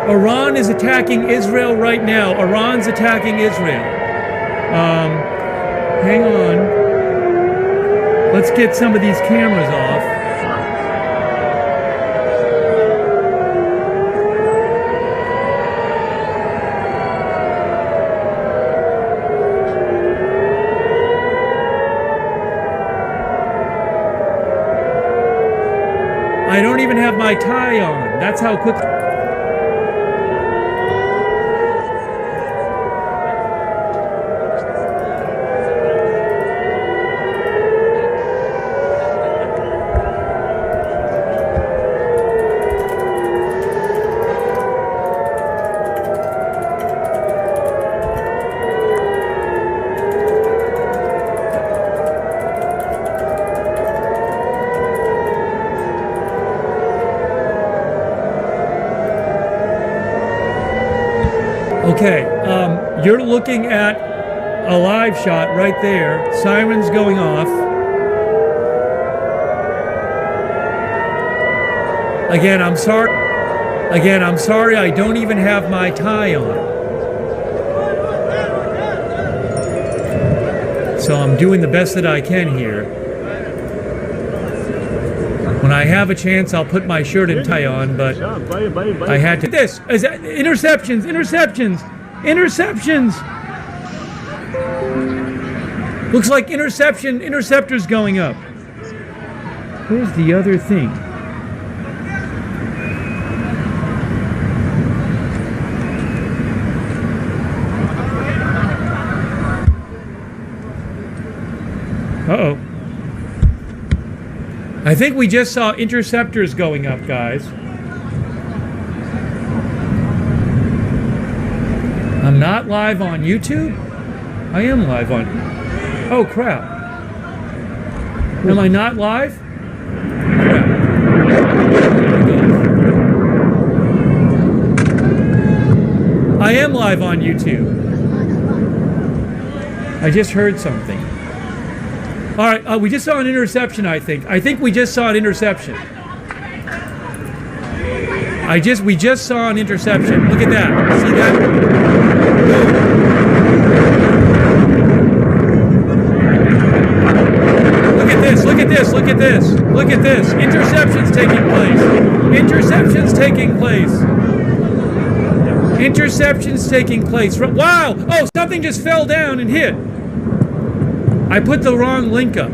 Iran is attacking Israel right now. Iran's attacking Israel. Hang on. Let's get some of these cameras off. I don't even have my tie on. That's how quick. Okay, you're looking at a live shot right there. Sirens going off. Again, I'm sorry. I don't even have my tie on. So I'm doing the best that I can here. When I have a chance, I'll put my shirt and tie on, but I had to. This is interceptions. Looks like interceptors going up. Where's the other thing? Uh-oh. I think we just saw interceptors going up, guys. I'm not live on YouTube? I am live on... Oh, crap. Am I not live? Crap. I am live on YouTube. I just heard something. All right, we just saw an interception, I think. I think we just saw an interception. We just saw an interception. Look at that. See that? Look at this. Look at this. Look at this. Look at this. Interceptions taking place. Interceptions taking place. Interceptions taking place. Wow! Oh, something just fell down and hit. I put the wrong link up.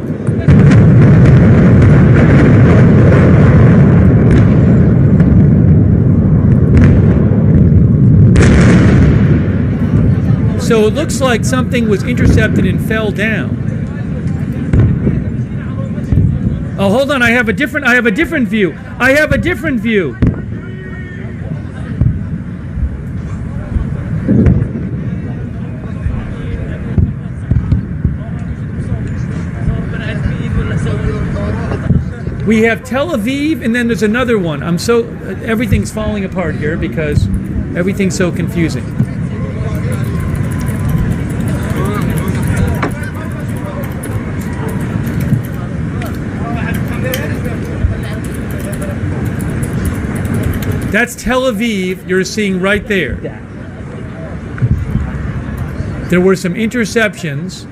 So it looks like something was intercepted and fell down. Oh, hold on, I have a different view. I have a different view. We have Tel Aviv, and then there's another one. Everything's falling apart here because everything's so confusing. That's Tel Aviv you're seeing right there. There were some interceptions.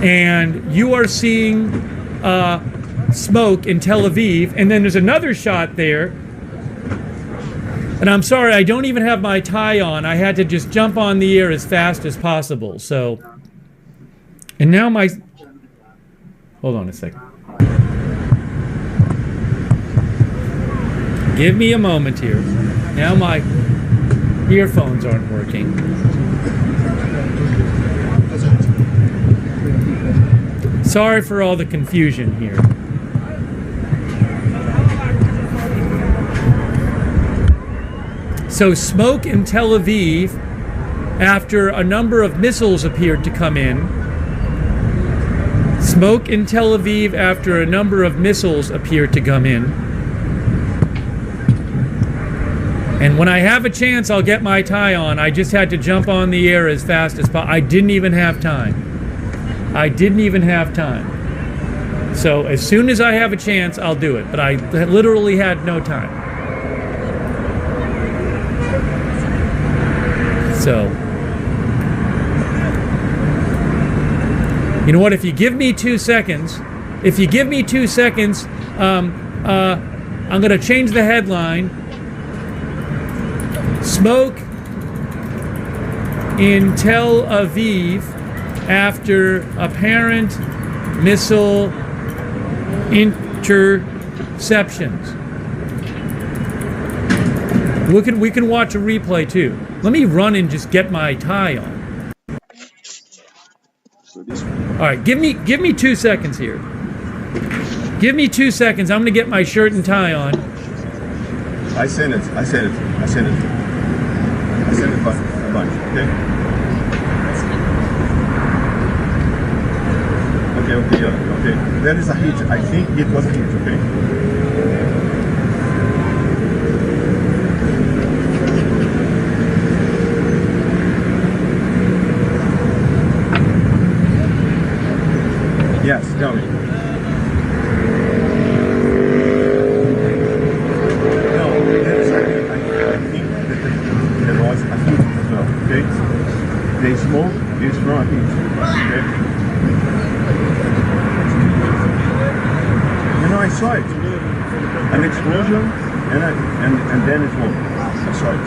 And you are seeing smoke in Tel Aviv, and then there's another shot there. And I'm sorry, I don't even have my tie on. I had to just jump on the air as fast as possible. So, and now hold on a second. Give me a moment here. Now my earphones aren't working. Sorry for all the confusion here. So smoke in Tel Aviv after a number of missiles appeared to come in. Smoke in Tel Aviv after a number of missiles appeared to come in. And when I have a chance, I'll get my tie on. I just had to jump on the air as fast as possible. I didn't even have time. I didn't even have time. So as soon as I have a chance, I'll do it. But I literally had no time. So, you know what? If you give me 2 seconds, I'm going to change the headline. Smoke in Tel Aviv after apparent missile interceptions. We can watch a replay too. Let me run and just get my tie on. All right, give me 2 seconds here. Give me 2 seconds. I'm gonna get my shirt and tie on. I sent it a bunch, okay? Okay. There is a hit. I think it was a hit, okay? Yes, tell me. No, there is a hit. I think that there was a hit as well, okay? The smoke is from a hit, okay? You know, I saw it. An explosion and then it went. I saw it.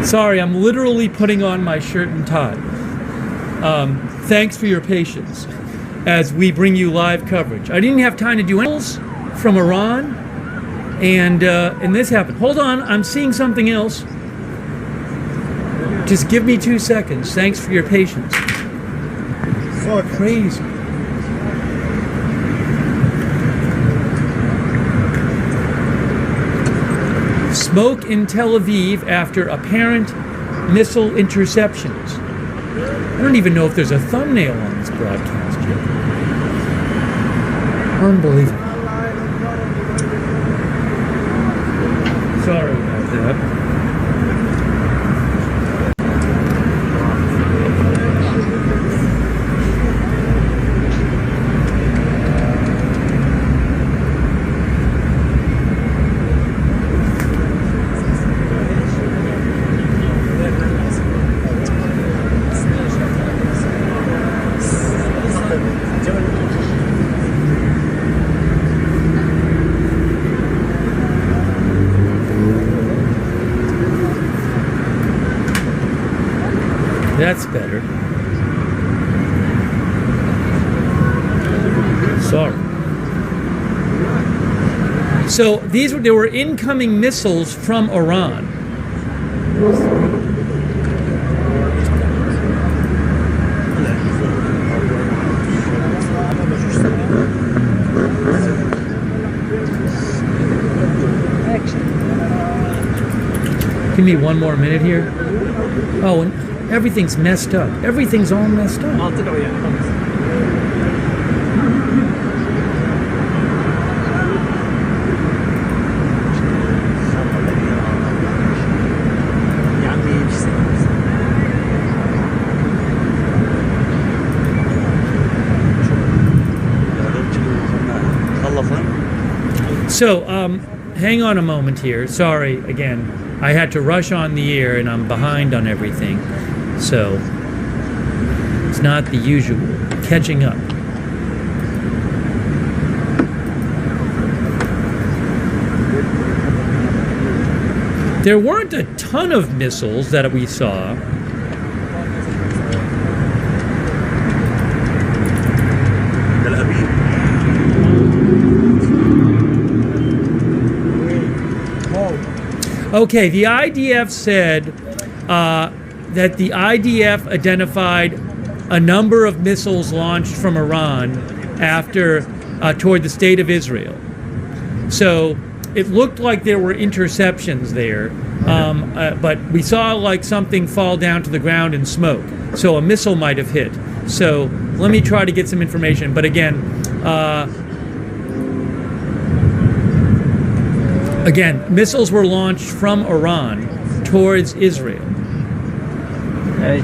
Sorry, I'm literally putting on my shirt and tie. Thanks for your patience as we bring you live coverage. I didn't have time to do anything from Iran, and this happened. Hold on, I'm seeing something else. Just give me 2 seconds. Thanks for your patience. So crazy. Smoke in Tel Aviv after apparent missile interceptions. I don't even know if there's a thumbnail on this broadcast yet. Unbelievable. Sorry about that. That's better. Sorry. So there were incoming missiles from Iran. Give me one more minute here. Oh, and everything's messed up. Everything's all messed up. So, hang on a moment here. Sorry, again. I had to rush on the air and I'm behind on everything. So, it's not the usual. Catching up. There weren't a ton of missiles that we saw. Okay, the IDF said that the IDF identified a number of missiles launched from Iran after toward the state of Israel. So it looked like there were interceptions there, but we saw like something fall down to the ground in smoke. So a missile might have hit. So let me try to get some information. But again, missiles were launched from Iran towards Israel. Hey.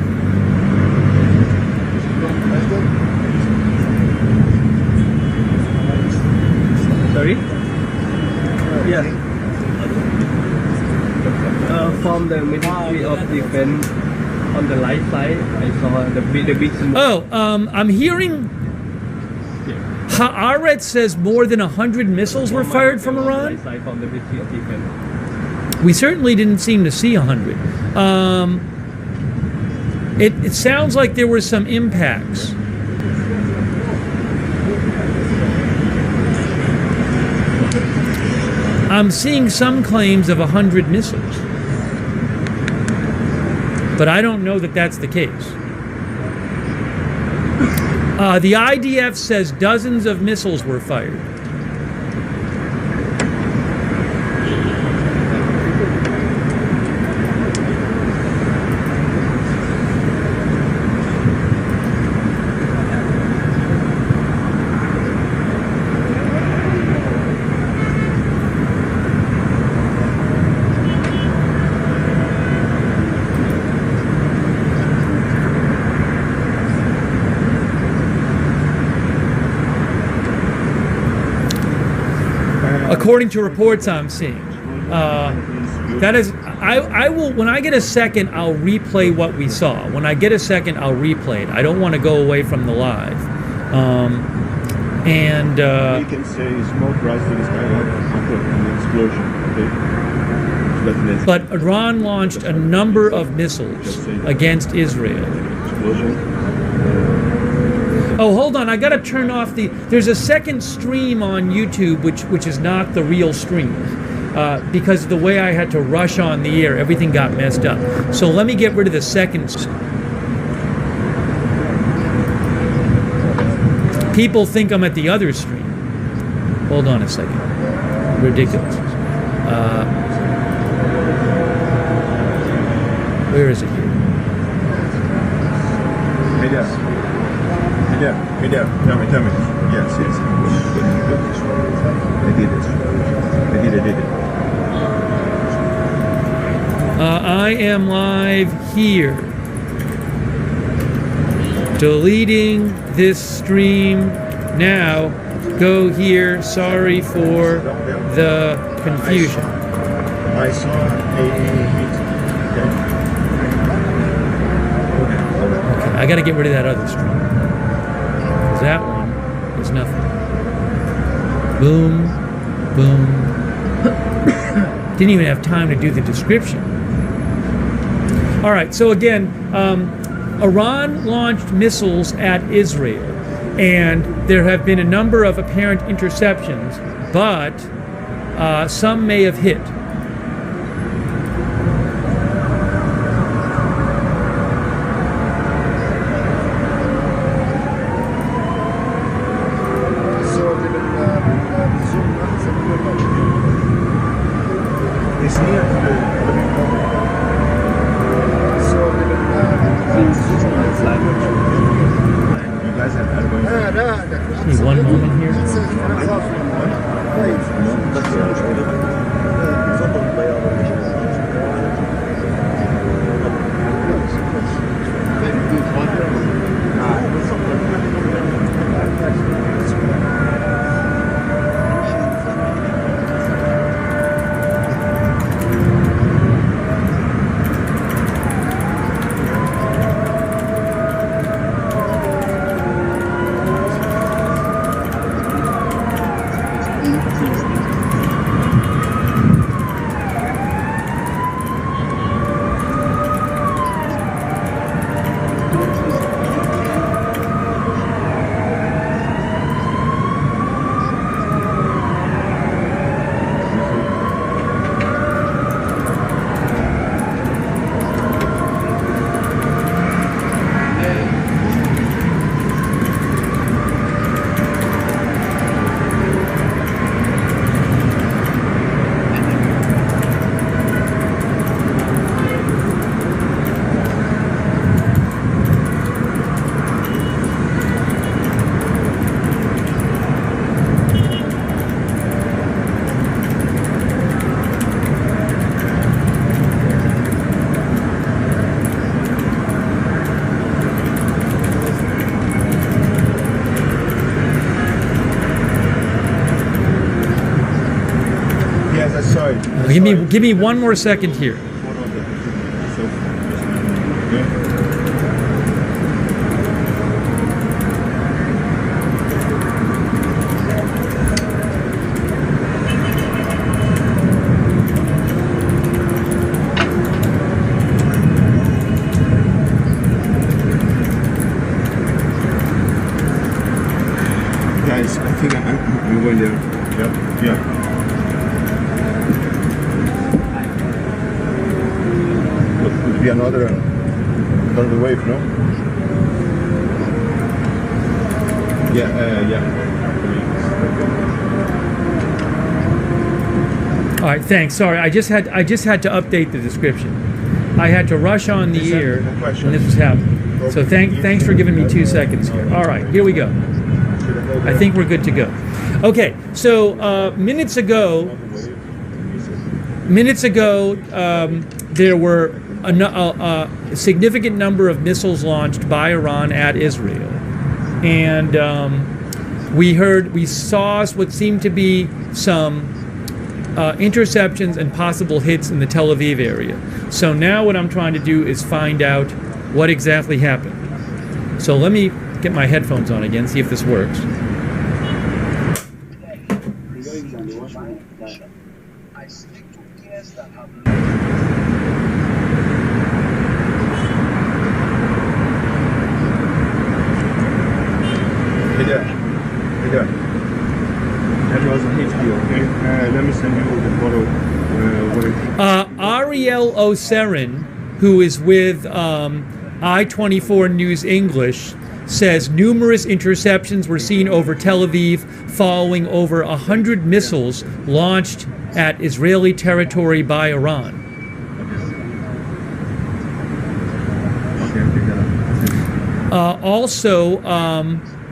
Sorry? Yes. From the Ministry of Defense on the right side, I saw the big smoke. Oh, I'm hearing Haaretz says more than 100 missiles were fired from Iran. Right side from the Ministry of Defense. We certainly didn't seem to see 100. It sounds like there were some impacts. I'm seeing some claims of 100 missiles, but I don't know that that's the case. The IDF says dozens of missiles were fired. According to reports I'm seeing, that is, I will, when I get a second, I'll replay what we saw. When I get a second, I'll replay it. I don't want to go away from the live. You can say smoke rise to the sky after an explosion. Okay. But Iran launched a number of missiles against Israel. Explosion. Oh, hold on. I got to turn off the... There's a second stream on YouTube, which is not the real stream. Because of the way I had to rush on the air, everything got messed up. So let me get rid of the second. People think I'm at the other stream. Hold on a second. Ridiculous. Where is it here? Hey there. Tell me. Yes. I did it. I am live here. Deleting this stream now. Go here. Sorry for the confusion. I saw a Okay, I got to get rid of that other stream. That one is nothing. Boom. Didn't even have time to do the description. All right, so again, Iran launched missiles at Israel, and there have been a number of apparent interceptions, but some may have hit. It's near to the you guys are going Give me one moment here. side. Give me one more second here. Guys, I think I'm going there. Yeah, yeah. Could be another wave, no? Yeah. All right, thanks. Sorry, I just had to update the description. I had to rush on the air when this was happening. So thanks for giving me 2 seconds here. All right, here we go. I think we're good to go. Okay, so minutes ago, there were a significant number of missiles launched by Iran at Israel, and we saw what seemed to be some interceptions and possible hits in the Tel Aviv area. So now what I'm trying to do is find out what exactly happened. So let me get my headphones on again, see if this works. Hey there. That was a HBO, okay? Let me send you the photo. Ariel Oserin, who is with I-24 News English, says numerous interceptions were seen over Tel Aviv following over 100 missiles launched at Israeli territory by Iran. Also,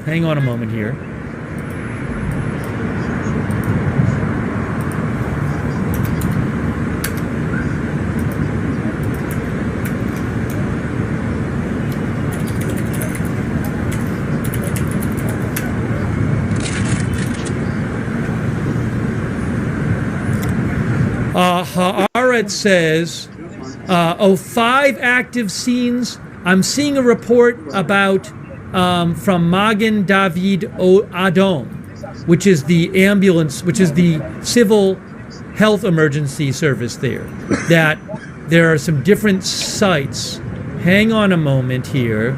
hang on a moment here. Haaretz says, 5 active scenes. I'm seeing a report about from Magen David Adom, which is the ambulance, which is the civil health emergency service there, that there are some different sites. Hang on a moment here.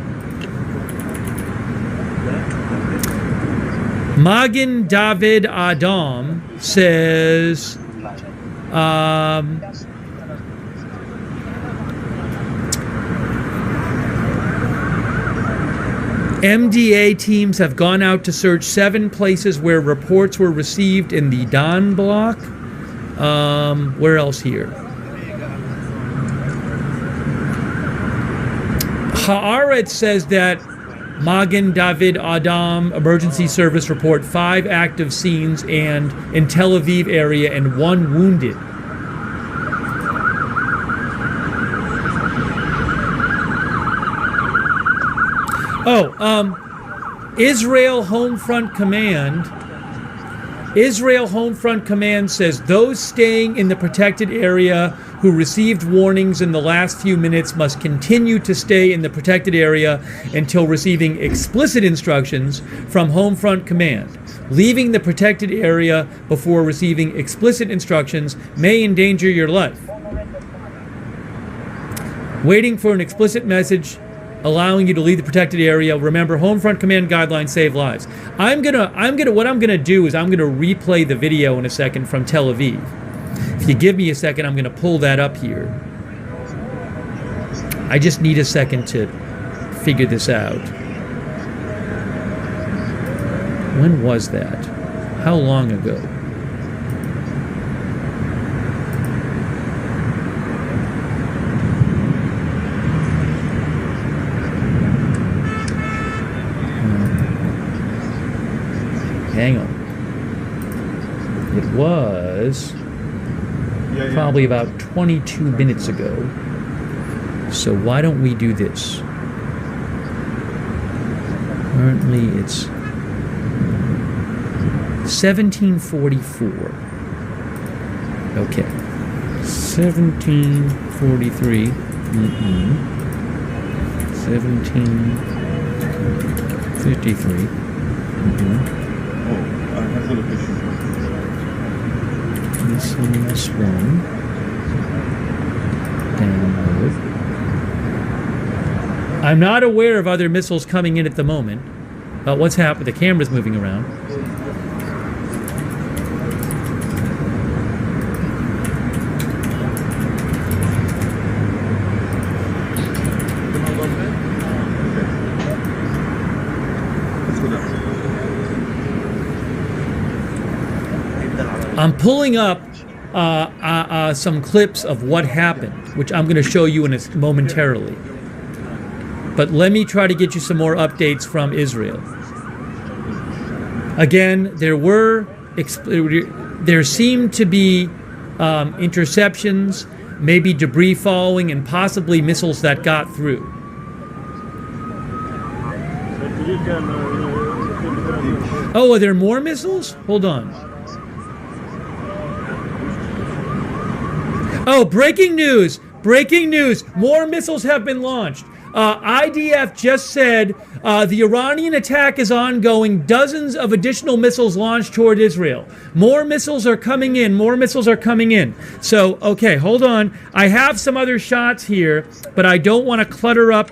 Magen David Adom says MDA teams have gone out to search 7 places where reports were received in the Don block. Where else here? Haaretz says that Magen David Adom emergency service report 5 active scenes and in Tel Aviv area and 1 wounded. Israel Home Front Command says those staying in the protected area who received warnings in the last few minutes must continue to stay in the protected area until receiving explicit instructions from Home Front Command. Leaving the protected area before receiving explicit instructions may endanger your life. Waiting for an explicit message allowing you to leave the protected area. Remember, Home Front Command guidelines save lives. What I'm gonna do is I'm gonna replay the video in a second from Tel Aviv. If you give me a second, I'm gonna pull that up here. I just need a second to figure this out. When was that? How long ago? Hang on. It was probably about 22 minutes ago. So why don't we do this? Currently it's 1744. Okay. 1743. 1753. Oh, I have the location. This one. Download. I'm not aware of other missiles coming in at the moment. What's happened? The camera's moving around. Let's go down. I'm pulling up some clips of what happened, which I'm going to show you momentarily. But let me try to get you some more updates from Israel. Again, there seemed to be interceptions, maybe debris falling, and possibly missiles that got through. Oh, are there more missiles? Hold on. Oh, breaking news! Breaking news! More missiles have been launched. IDF just said the Iranian attack is ongoing. Dozens of additional missiles launched toward Israel. More missiles are coming in. More missiles are coming in. So, okay, hold on. I have some other shots here, but I don't want to clutter up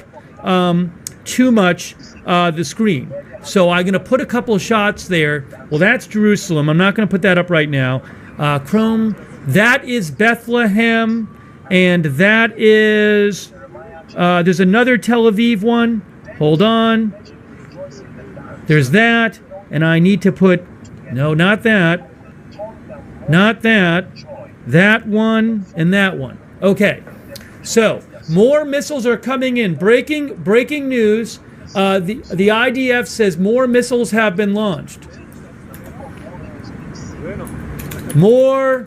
too much the screen. So I'm going to put a couple shots there. Well, that's Jerusalem. I'm not going to put that up right now. Chrome, that is Bethlehem, and that is... there's another Tel Aviv one. Hold on. There's that. And I need to put... No, not that. Not that. That one and that one. Okay. So, more missiles are coming in. Breaking news. The IDF says more missiles have been launched. More...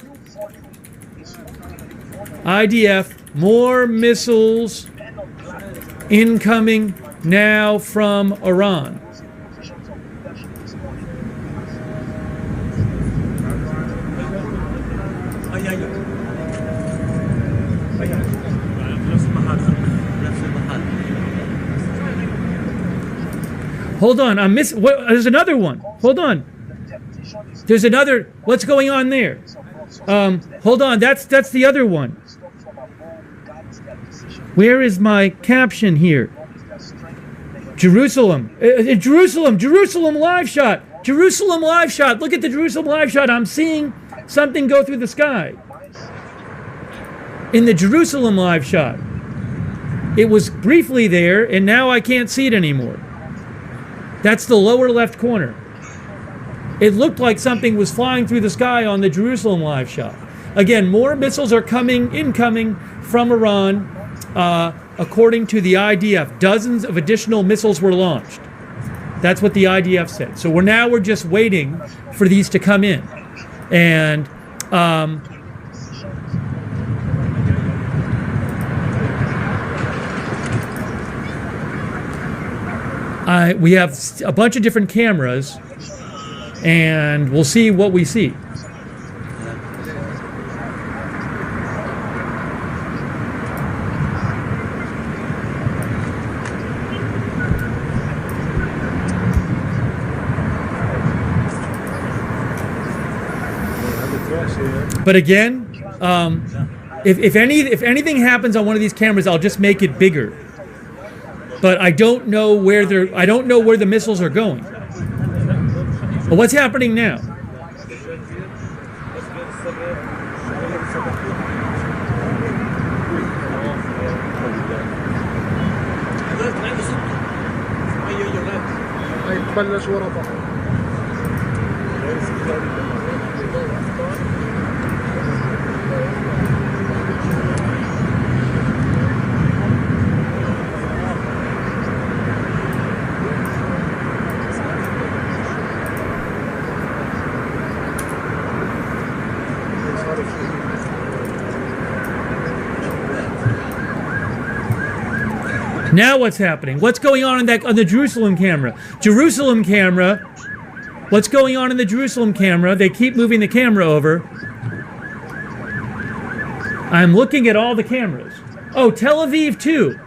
IDF, more missiles incoming now from Iran. Hold on, I'm missing. There's another one. Hold on. There's another. What's going on there? Hold on. That's the other one. Where is my caption here? Jerusalem. Jerusalem live shot. Jerusalem live shot. Look at the Jerusalem live shot. I'm seeing something go through the sky. In the Jerusalem live shot. It was briefly there, and now I can't see it anymore. That's the lower left corner. It looked like something was flying through the sky on the Jerusalem live shot. Again, more missiles are incoming from Iran. According to the IDF, dozens of additional missiles were launched. That's what the IDF said. So we're just waiting for these to come in. And we have a bunch of different cameras, and we'll see what we see. But again, if anything happens on one of these cameras, I'll just make it bigger. But I don't know where the missiles are going. But what's happening now? Now what's happening? What's going on on the Jerusalem camera? Jerusalem camera. What's going on in the Jerusalem camera? They keep moving the camera over. I'm looking at all the cameras. Oh, Tel Aviv 2.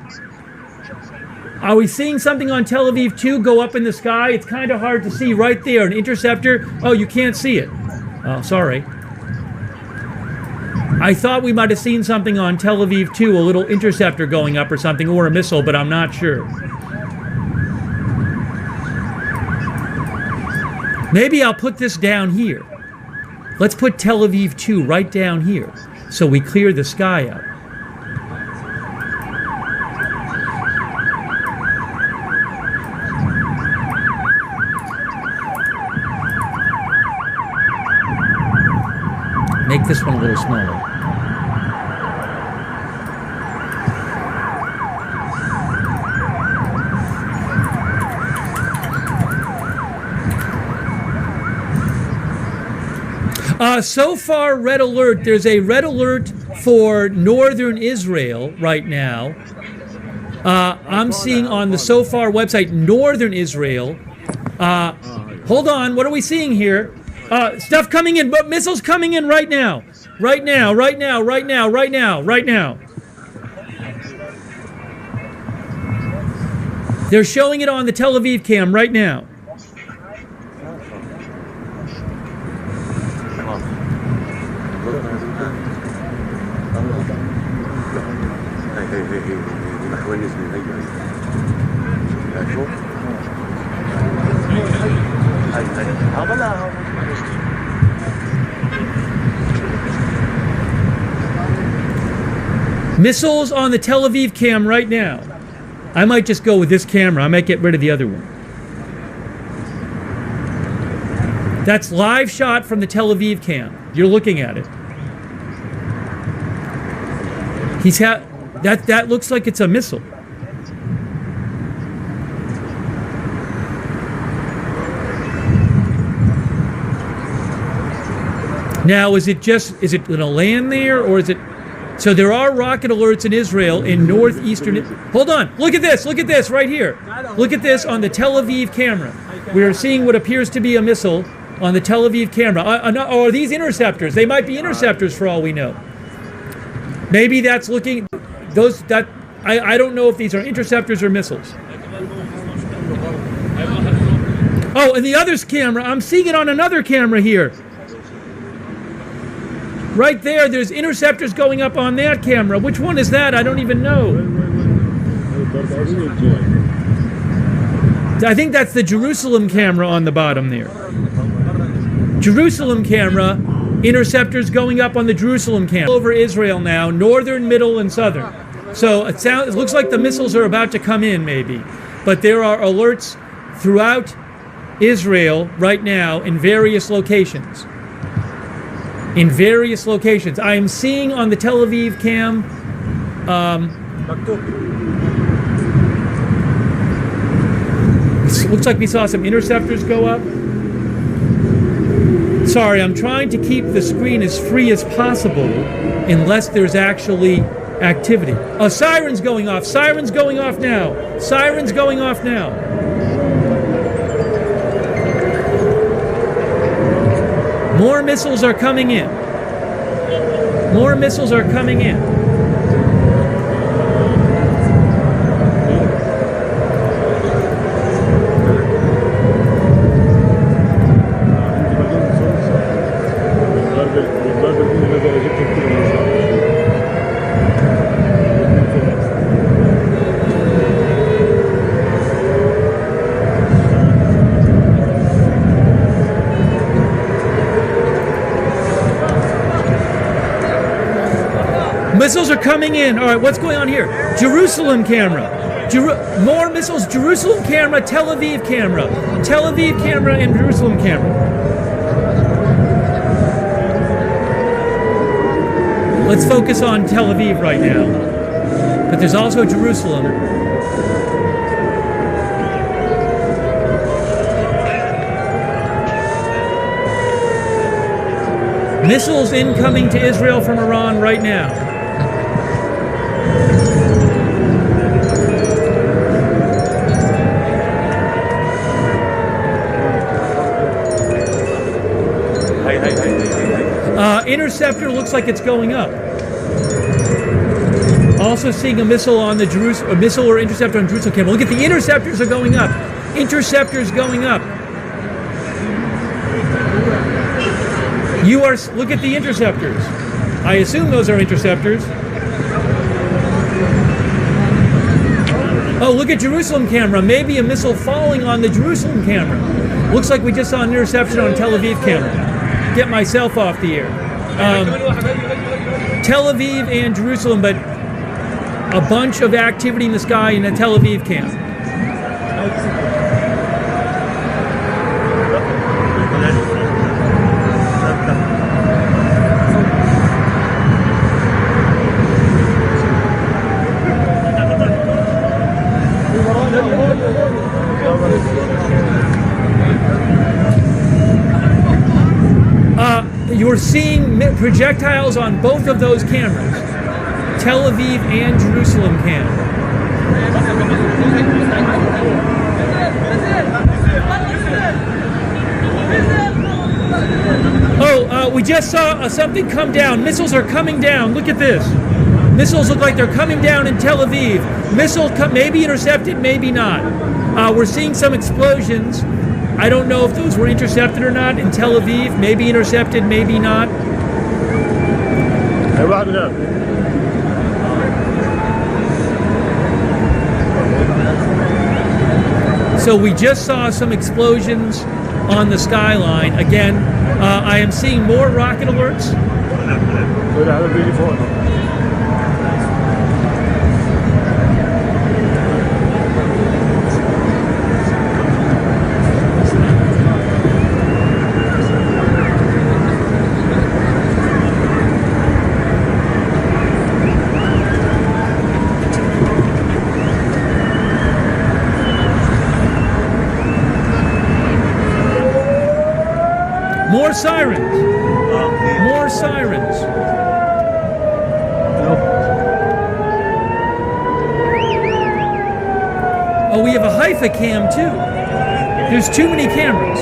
Are we seeing something on Tel Aviv 2 go up in the sky? It's kind of hard to see right there. An interceptor. Oh, you can't see it. Oh, sorry. I thought we might have seen something on Tel Aviv 2, a little interceptor going up or something, or a missile, but I'm not sure. Maybe I'll put this down here. Let's put Tel Aviv 2 right down here so we clear the sky out. Make this one a little smaller. So far, red alert. There's a red alert for northern Israel right now. I'm seeing on the SOFAR website, northern Israel. Hold on, what are we seeing here? Stuff coming in, but missiles coming in right now. Right now, right now, right now, right now, right now. They're showing it on the Tel Aviv cam right now. Missiles on the Tel Aviv cam right now. I might just go with this camera. I might get rid of the other one. That's live shot from the Tel Aviv cam. You're looking at it. That looks like it's a missile. Now, is it going to land there, or is it? So there are rocket alerts in Israel in northeastern. Hold on, look at this right here. Look at this on the Tel Aviv camera. We are seeing what appears to be a missile on the Tel Aviv camera. Or are these interceptors? They might be interceptors for all we know. Maybe that's looking. I don't know if these are interceptors or missiles. Oh, and the other's camera. I'm seeing it on another camera here. Right there, there's interceptors going up on that camera. Which one is that? I don't even know. I think that's the Jerusalem camera on the bottom there. Jerusalem camera, interceptors going up on the Jerusalem camera. Over Israel now, northern, middle, and southern. So it looks like the missiles are about to come in, maybe. But there are alerts throughout Israel right now in various locations. I am seeing on the Tel Aviv cam looks like we saw some interceptors go up. Sorry, I'm trying to keep the screen as free as possible unless there's actually activity. Oh, sirens going off. Sirens going off now. Sirens going off now. More missiles are coming in. More missiles are coming in. Missiles are coming in. All right, what's going on here? Jerusalem camera. More missiles. Jerusalem camera, Tel Aviv camera. Tel Aviv camera and Jerusalem camera. Let's focus on Tel Aviv right now. But there's also Jerusalem. Missiles incoming to Israel from Iran right now. Interceptor looks like it's going up. also seeing a missile on the a missile or interceptor on Jerusalem camera. Look at the interceptors are going up. Interceptors going up. Look at the interceptors. I assume those are interceptors. Oh, look at Jerusalem camera. Maybe a missile falling on the Jerusalem camera. Looks like we just saw an interception on Tel Aviv camera. Get myself off the air. Tel Aviv and Jerusalem, but a bunch of activity in the sky in the Tel Aviv camp. You're seeing projectiles on both of those cameras, Tel Aviv and Jerusalem camp. We just saw something come down. Missiles are coming down. Look at this. Missiles look like they're coming down in Tel Aviv. Missile maybe intercepted, maybe not. We're seeing some explosions. I don't know if those were intercepted or not in Tel Aviv. Maybe intercepted, maybe not. Hey, rock it up. So we just saw some explosions on the skyline. Again, I am seeing more rocket alerts. More sirens. More sirens. Oh, we have a Haifa cam too. There's too many cameras.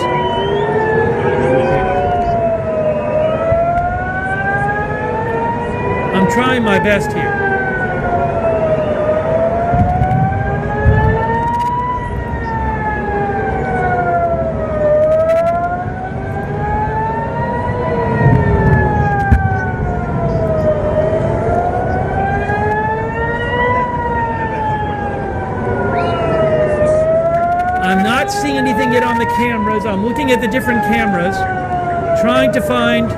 I'm trying my best here. Seeing anything yet on the cameras. I'm looking at the different cameras, trying to find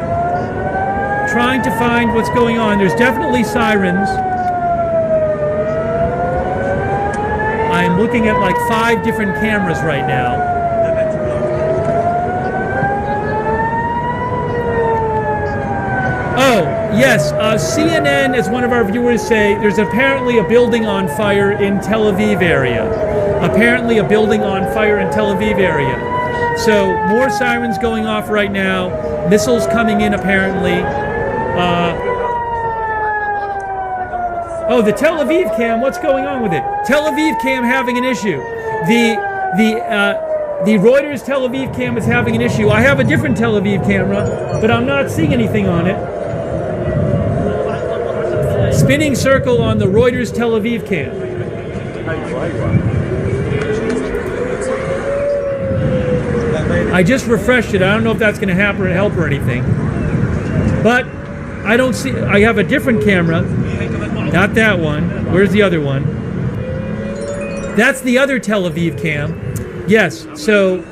what's going on. There's definitely sirens. I'm looking at like 5 different cameras right now. Oh, yes, CNN, as one of our viewers say, there's apparently a building on fire in Tel Aviv area. Apparently a building on fire in Tel Aviv area. So more sirens going off right now. Missiles coming in apparently. Oh, the Tel Aviv cam, what's going on with it? Tel Aviv cam having an issue. The Reuters Tel Aviv cam is having an issue. I have a different Tel Aviv camera, but I'm not seeing anything on it. Spinning circle on the Reuters Tel Aviv cam. I just refreshed it. I don't know if that's going to happen or help or anything. But I don't see. I have a different camera. Not that one. Where's the other one? That's the other Tel Aviv cam. Yes. So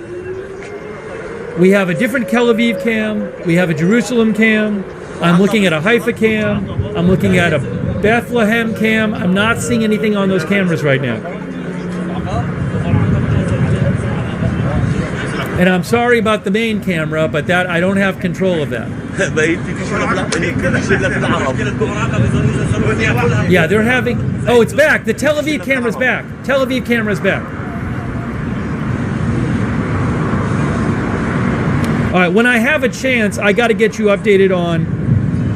we have a different Tel Aviv cam. We have a Jerusalem cam. I'm looking at a Haifa cam. I'm looking at a Bethlehem cam. I'm not seeing anything on those cameras right now. And I'm sorry about the main camera, but that I don't have control of that. Yeah, they're having... Oh, it's back. The Tel Aviv camera's back. Tel Aviv camera's back. All right, when I have a chance, I got to get you updated on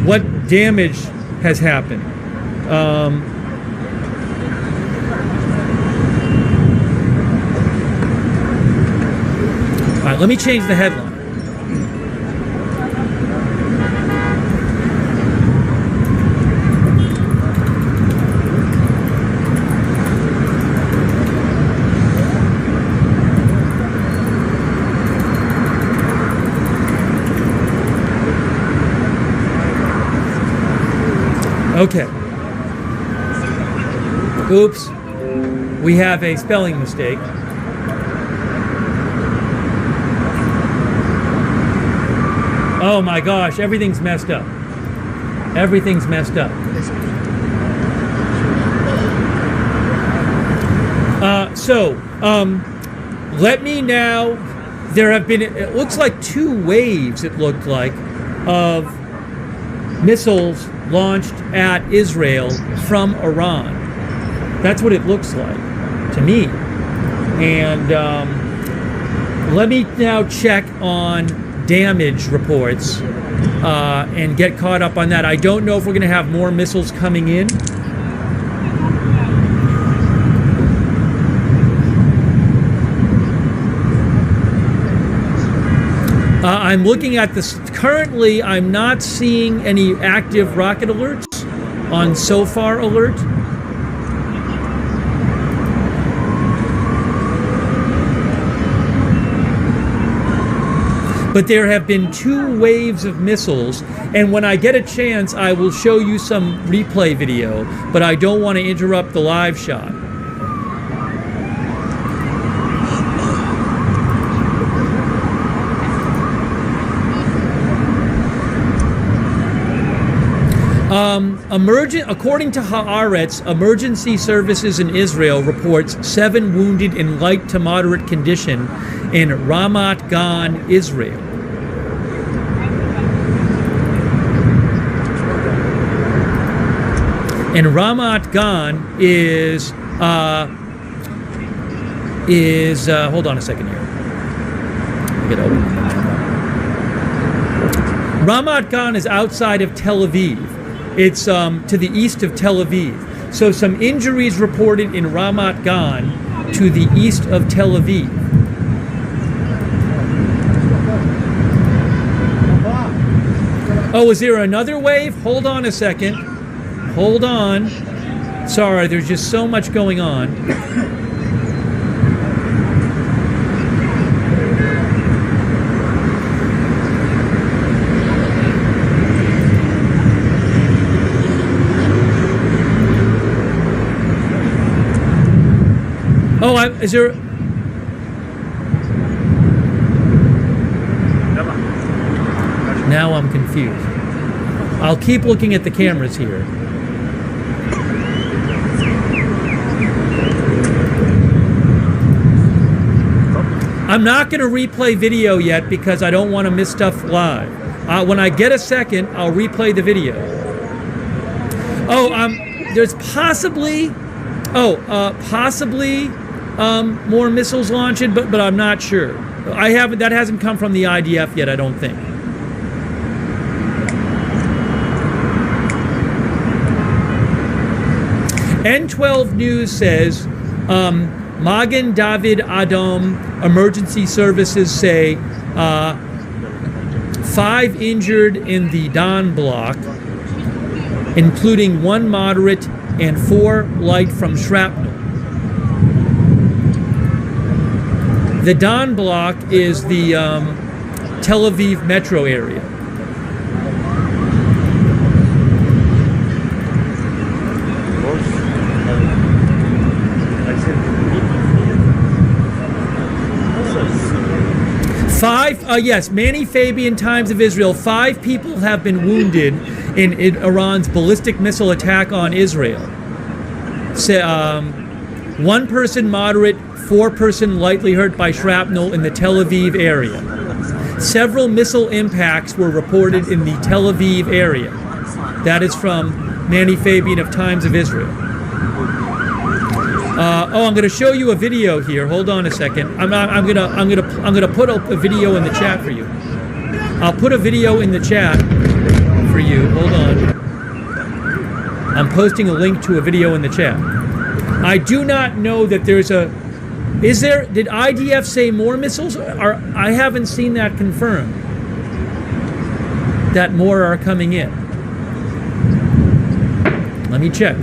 what damage has happened. All right, let me change the headline. Okay. Oops. We have a spelling mistake. Oh my gosh, everything's messed up. Everything's messed up. Let me now, there have been, it looks like 2 waves, it looked like, of missiles launched at Israel from Iran. That's what it looks like to me. And let me now check on damage reports and get caught up on that. I don't know if we're going to have more missiles coming in. I'm looking at this. Currently, I'm not seeing any active rocket alerts on SOFAR alert. But there have been 2 waves of missiles, and when I get a chance, I will show you some replay video, but I don't want to interrupt the live shot. According to Haaretz, emergency services in Israel reports 7 wounded in light to moderate condition in Ramat Gan, Israel. And Ramat Gan is hold on a second here. Let me get open. Ramat Gan is outside of Tel Aviv. It's to the east of Tel Aviv. So some injuries reported in Ramat Gan to the east of Tel Aviv. Oh, is there another wave? Hold on a second. Hold on. Sorry, there's just so much going on. Oh, is there... Now I'm confused. I'll keep looking at the cameras here. I'm not going to replay video yet because I don't want to miss stuff live. When I get a second, I'll replay the video. Oh, there's possibly more missiles launched, but I'm not sure. That hasn't come from the IDF yet, I don't think. N12 News says Magen David Adom emergency services say 5 injured in the Don block, including 1 moderate and 4 light from shrapnel. The Don block is the Tel Aviv metro area. Yes, Manny Fabian, Times of Israel. 5 people have been wounded in Iran's ballistic missile attack on Israel. 1 person moderate, 4 person lightly hurt by shrapnel in the Tel Aviv area. Several missile impacts were reported in the Tel Aviv area. That is from Manny Fabian of Times of Israel. I'm going to show you a video here. Hold on a second. I'm going to put up a video in the chat for you. I'll put a video in the chat for you. Hold on. I'm posting a link to a video in the chat. I do not know that there's a... Did IDF say more missiles? I haven't seen that confirmed. That more are coming in. Let me check.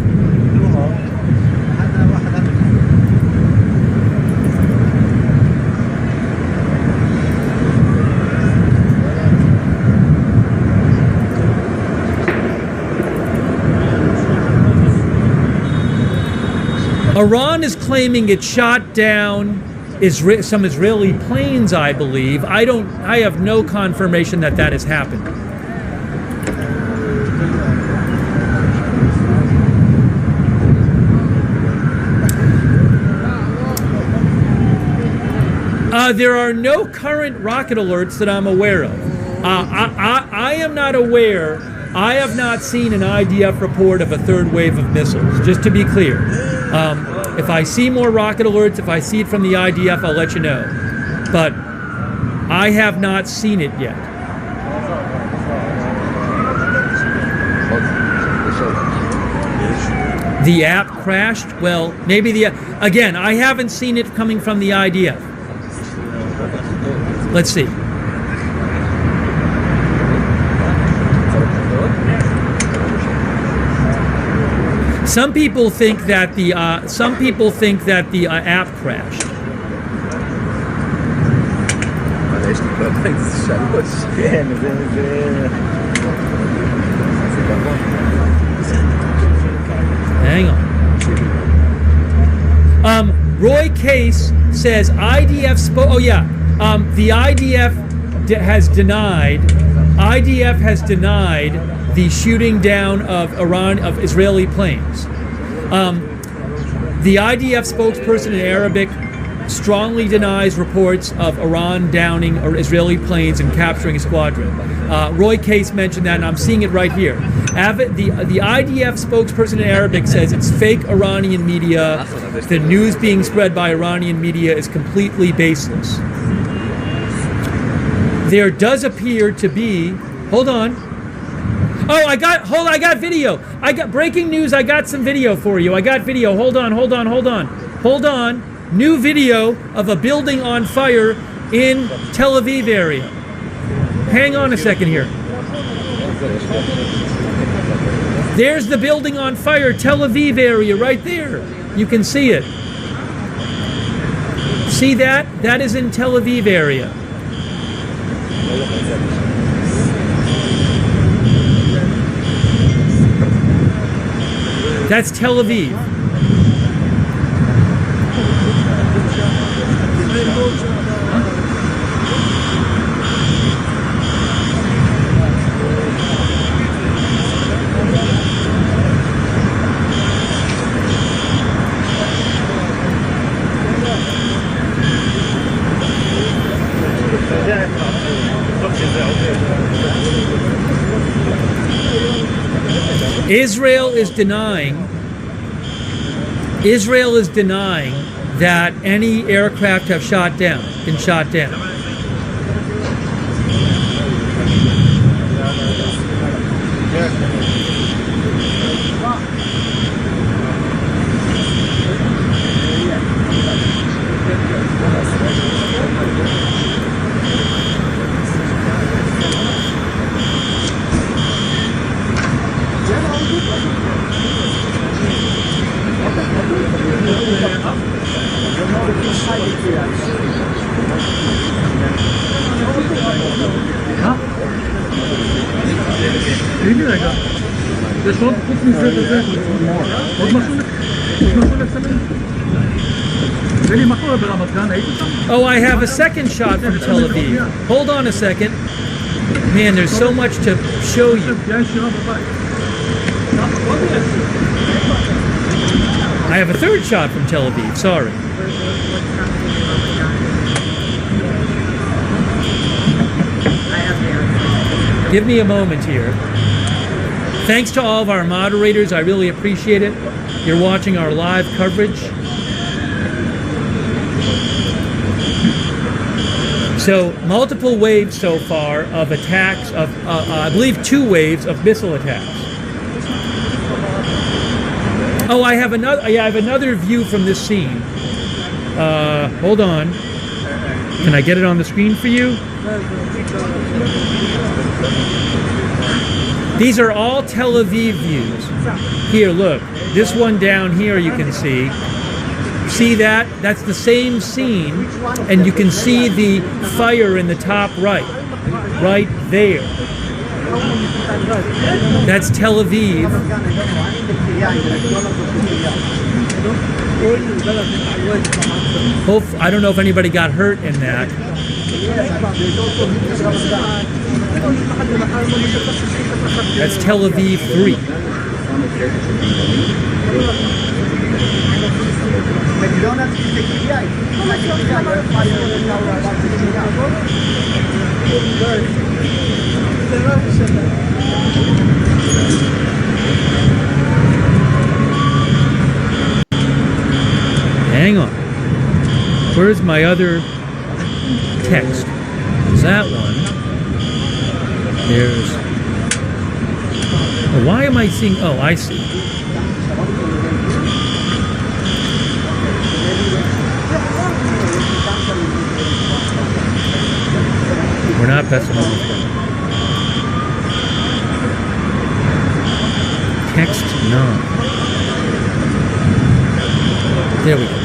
Iran is claiming it shot down some Israeli planes, I believe. I have no confirmation that that has happened. There are no current rocket alerts that I'm aware of. I am not aware. I have not seen an IDF report of a third wave of missiles, just to be clear. If I see more rocket alerts, if I see it from the IDF, I'll let you know. But I have not seen it yet. The app crashed? Well, maybe again, I haven't seen it coming from the IDF. Let's see. Some people think that the app crashed. Hang on. Roy Case says IDF spoke. Oh yeah, the IDF has denied. IDF has denied the shooting down of Israeli planes. The IDF spokesperson in Arabic strongly denies reports of Iran downing Israeli planes and capturing a squadron. Roy Case mentioned that, and I'm seeing it right here. The IDF spokesperson in Arabic says it's fake Iranian media. The news being spread by Iranian media is completely baseless. There does appear to be. Hold on. Oh, I got video. I got breaking news. I got some video for you. I got video. Hold on. New video of a building on fire in Tel Aviv area. Hang on a second here. There's the building on fire, Tel Aviv area, right there. You can see it. See that? That is in Tel Aviv area. That's Tel Aviv. Israel is denying that any aircraft have been shot down. Oh, I have a second shot from Tel Aviv. Hold on a second. Man, there's so much to show you. I have a third shot from Tel Aviv. Sorry. Give me a moment here. Thanks to all of our moderators. I really appreciate it. You're watching our live coverage. So, multiple waves so far of attacks of, I believe 2 waves of missile attacks. Oh, I have another view from this scene. Hold on. Can I get it on the screen for you? These are all Tel Aviv views. Here, look. This one down here you can see. See that? That's the same scene, and you can see the fire in the top right. Right there. That's Tel Aviv. I don't know if anybody got hurt in that. That's Tel Aviv 3. Hang on. Where's my other text? Is that one? There's... Oh, why am I seeing... Oh, I see. We're not pessimistic. Text 9. There we go.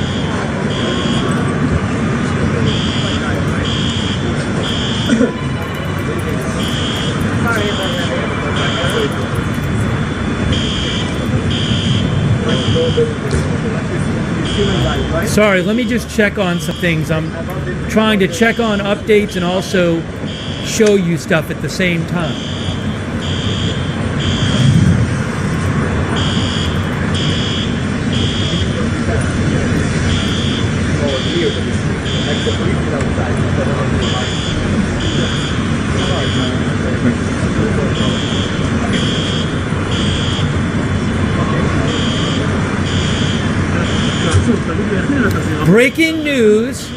Sorry, let me just check on some things. I'm trying to check on updates and also show you stuff at the same time. Breaking news.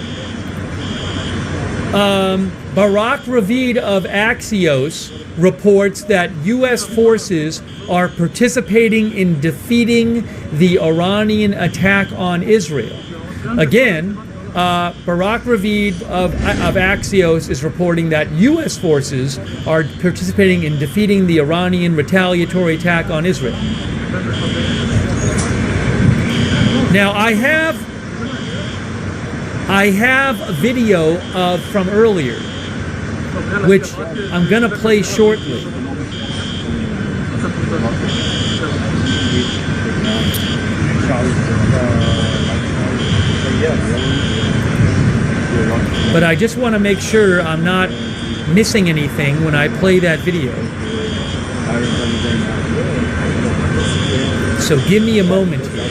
Barak Ravid of Axios reports that U.S. forces are participating in defeating the Iranian attack on Israel. Again, Barak Ravid of Axios is reporting that U.S. forces are participating in defeating the Iranian retaliatory attack on Israel. Now, I have a video from earlier, which I'm going to play shortly. But I just want to make sure I'm not missing anything when I play that video. So give me a moment here.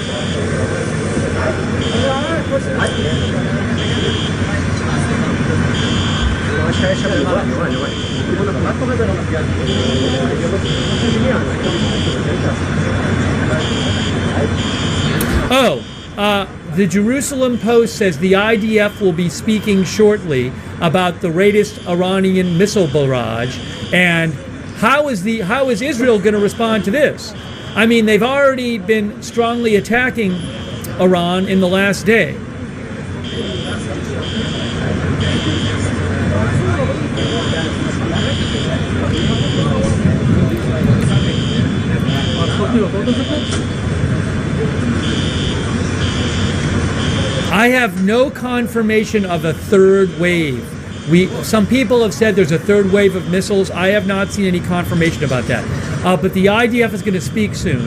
The Jerusalem Post says the IDF will be speaking shortly about the latest Iranian missile barrage, and how is Israel going to respond to this? I mean, they've already been strongly attacking Iran in the last day. I have no confirmation of a third wave. Some people have said there's a third wave of missiles. I have not seen any confirmation about that. But the IDF is going to speak soon.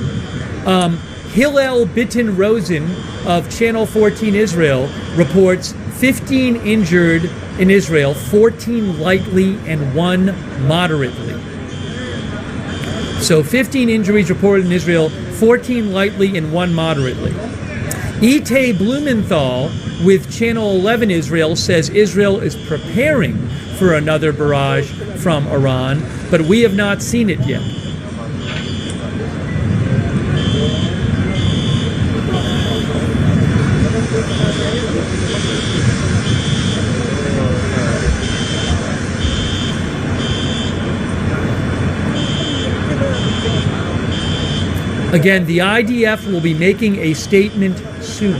Hillel Bittin Rosen of Channel 14 Israel reports 15 injured in Israel, 14 lightly and 1 moderately. So 15 injuries reported in Israel, 14 lightly and 1 moderately. Itay Blumenthal with Channel 11 Israel says Israel is preparing for another barrage from Iran, but we have not seen it yet. Again, the IDF will be making a statement soon.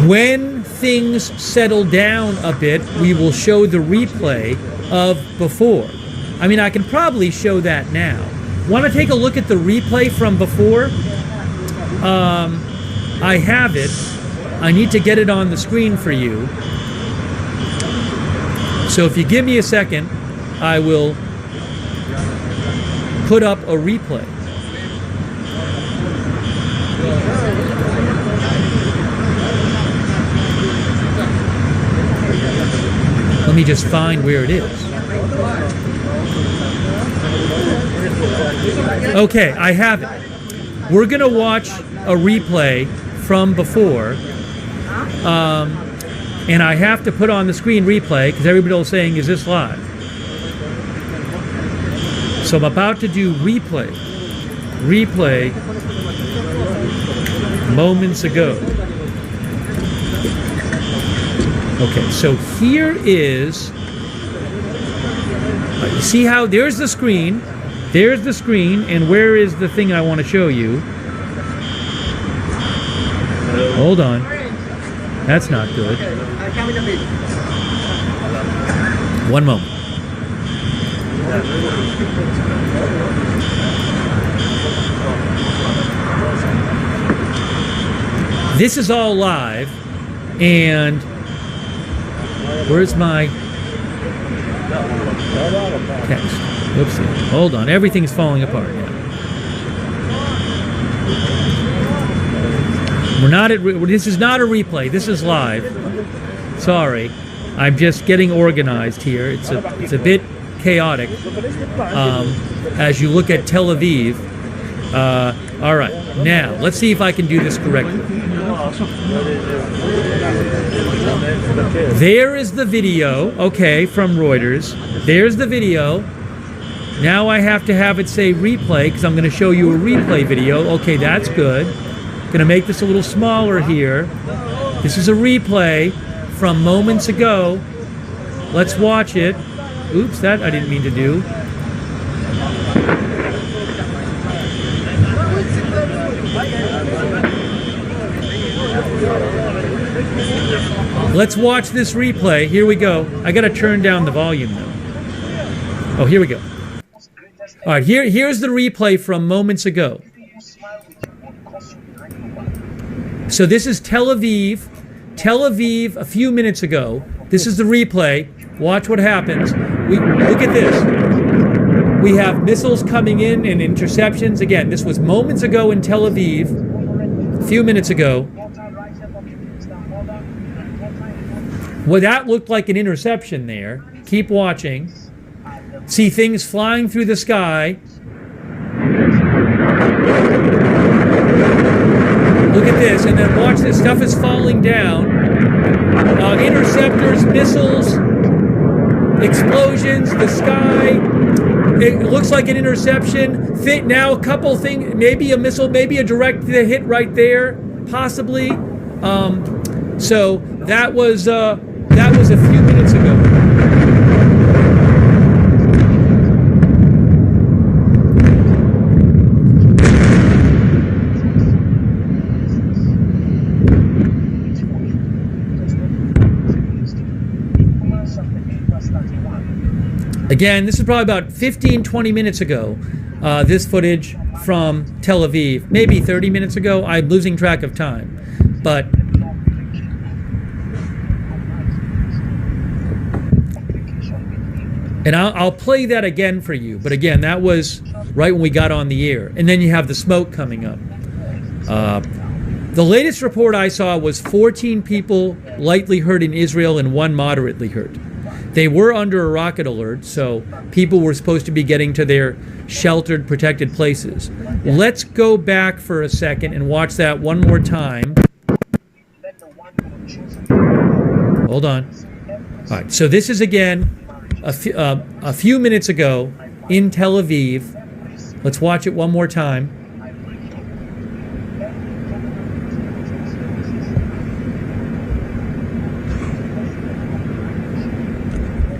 When things settle down a bit, we will show the replay of before. I mean, I can probably show that now. Want to take a look at the replay from before? I have it. I need to get it on the screen for you. So if you give me a second, I will put up a replay. Let me just find where it is. Okay, I have it. We're going to watch a replay from before. And I have to put on the screen replay because everybody was saying, is this live? So I'm about to do replay. Replay moments ago. Okay, so here is, you see how there's the screen, and where is the thing I want to show you? Hold on. That's not good. One moment. This is all live, and where's my text? Whoopsie. Hold on. Everything's falling apart now. This is not a replay. This is live. Sorry. I'm just getting organized here. It's a bit chaotic as you look at Tel Aviv. All right. Now, let's see if I can do this correctly. There is the video, okay, from Reuters. There's the video. Now I have to have it say replay because I'm going to show you a replay video. Okay, that's good. Going to make this a little smaller here. This is a replay from moments ago. Let's watch it. Oops, that I didn't mean to do. Let's watch this replay. Here we go. I got to turn down the volume though. Oh, here we go. All right, here's the replay from moments ago. So this is Tel Aviv a few minutes ago. This is the replay. Watch what happens. Look at this. We have missiles coming in and interceptions. Again, this was moments ago in Tel Aviv, a few minutes ago. Well, that looked like an interception there. Keep watching. See things flying through the sky. Look at this, and then watch this. Stuff is falling down. Interceptors, missiles, explosions, the sky. It looks like an interception. Now a couple things, maybe a missile, maybe a direct hit right there, possibly. So that was a few minutes ago. Again, this is probably about 15, 20 minutes ago, this footage from Tel Aviv. Maybe 30 minutes ago. I'm losing track of time. But and I'll play that again for you. But again, that was right when we got on the air. And then you have the smoke coming up. The latest report I saw was 14 people lightly hurt in Israel and 1 moderately hurt. They were under a rocket alert, so people were supposed to be getting to their sheltered, protected places. Let's go back for a second and watch that one more time. Hold on. All right, so this is again a few minutes ago in Tel Aviv. Let's watch it one more time.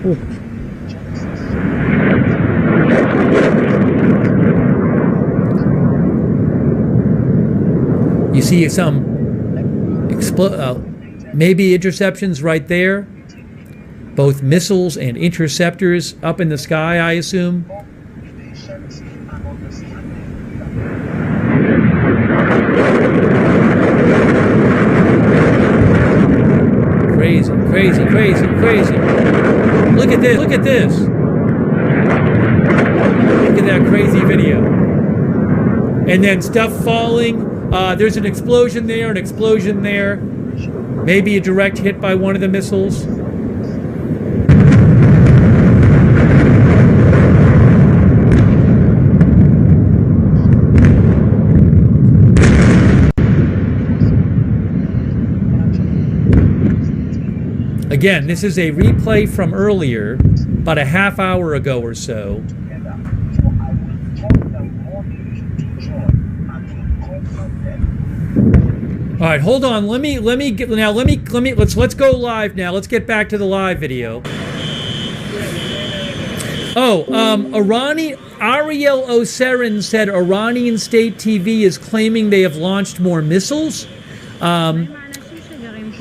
Ooh. You see some Maybe interceptions right there. Both missiles and interceptors up in the sky, I assume. Crazy, crazy, crazy, crazy. Look at this, look at this. Look at that crazy video. And then stuff falling. There's an explosion there, an explosion there. Maybe a direct hit by one of the missiles. Again, this is a replay from earlier, about a half hour ago or so. All right, hold on. Let's go live now. Let's get back to the live video. Oh, Ariel Oserin said Iranian state TV is claiming they have launched more missiles.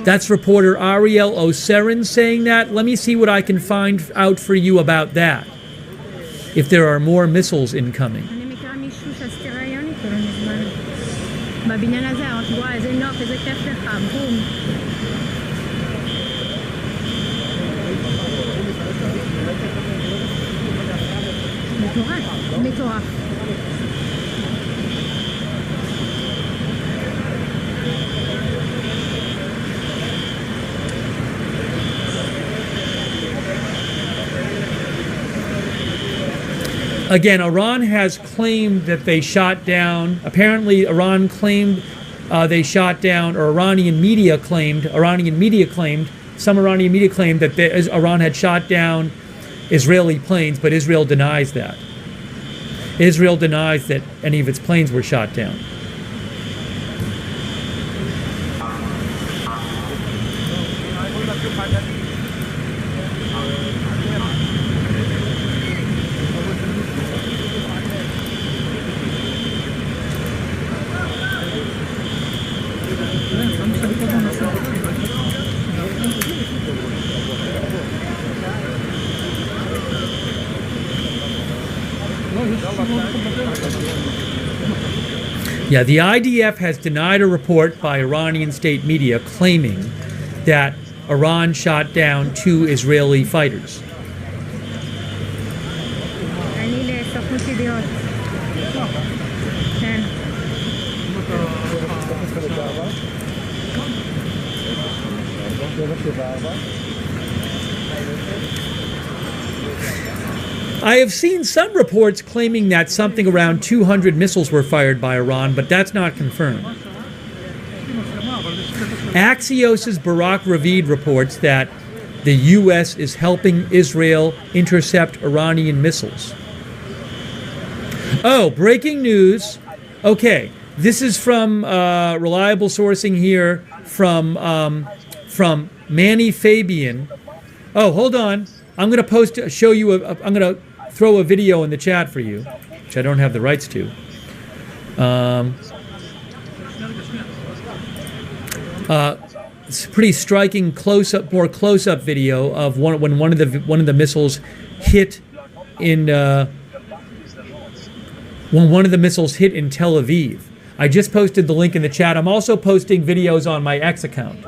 That's reporter Ariel Oserin saying that. Let me see what I can find out for you about that. If there are more missiles incoming. בבניין הזה, את רואה איזה נוף, איזה כיף לך, בום. מטורף, מטורף. Again, Iran has claimed that they shot down. Apparently, Iran claimed they shot down, or some Iranian media claimed that Iran had shot down Israeli planes, but Israel denies that. Israel denies that any of its planes were shot down. Yeah, the IDF has denied a report by Iranian state media claiming that Iran shot down 2 Israeli fighters. אני לסוכנות ידיעות. כן. I have seen some reports claiming that something around 200 missiles were fired by Iran, but that's not confirmed. Axios' Barak Ravid reports that the U.S. is helping Israel intercept Iranian missiles. Oh, breaking news. Okay, this is from reliable sourcing here from Manny Fabian. Oh, hold on. I'm going to I'm going to throw a video in the chat for you, which I don't have the rights to. It's a pretty striking more close-up video of when one of the missiles hit in when one of the missiles hit in Tel Aviv. I just posted the link in the chat. I'm also posting videos on my X account.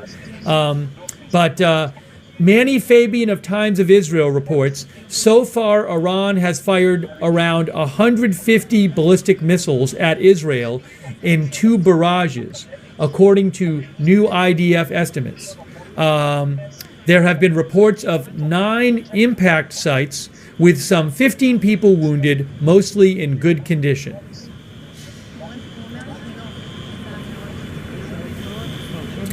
Manny Fabian of Times of Israel reports, so far Iran has fired around 150 ballistic missiles at Israel in 2 barrages, according to new IDF estimates. There have been reports of 9 impact sites with some 15 people wounded, mostly in good condition.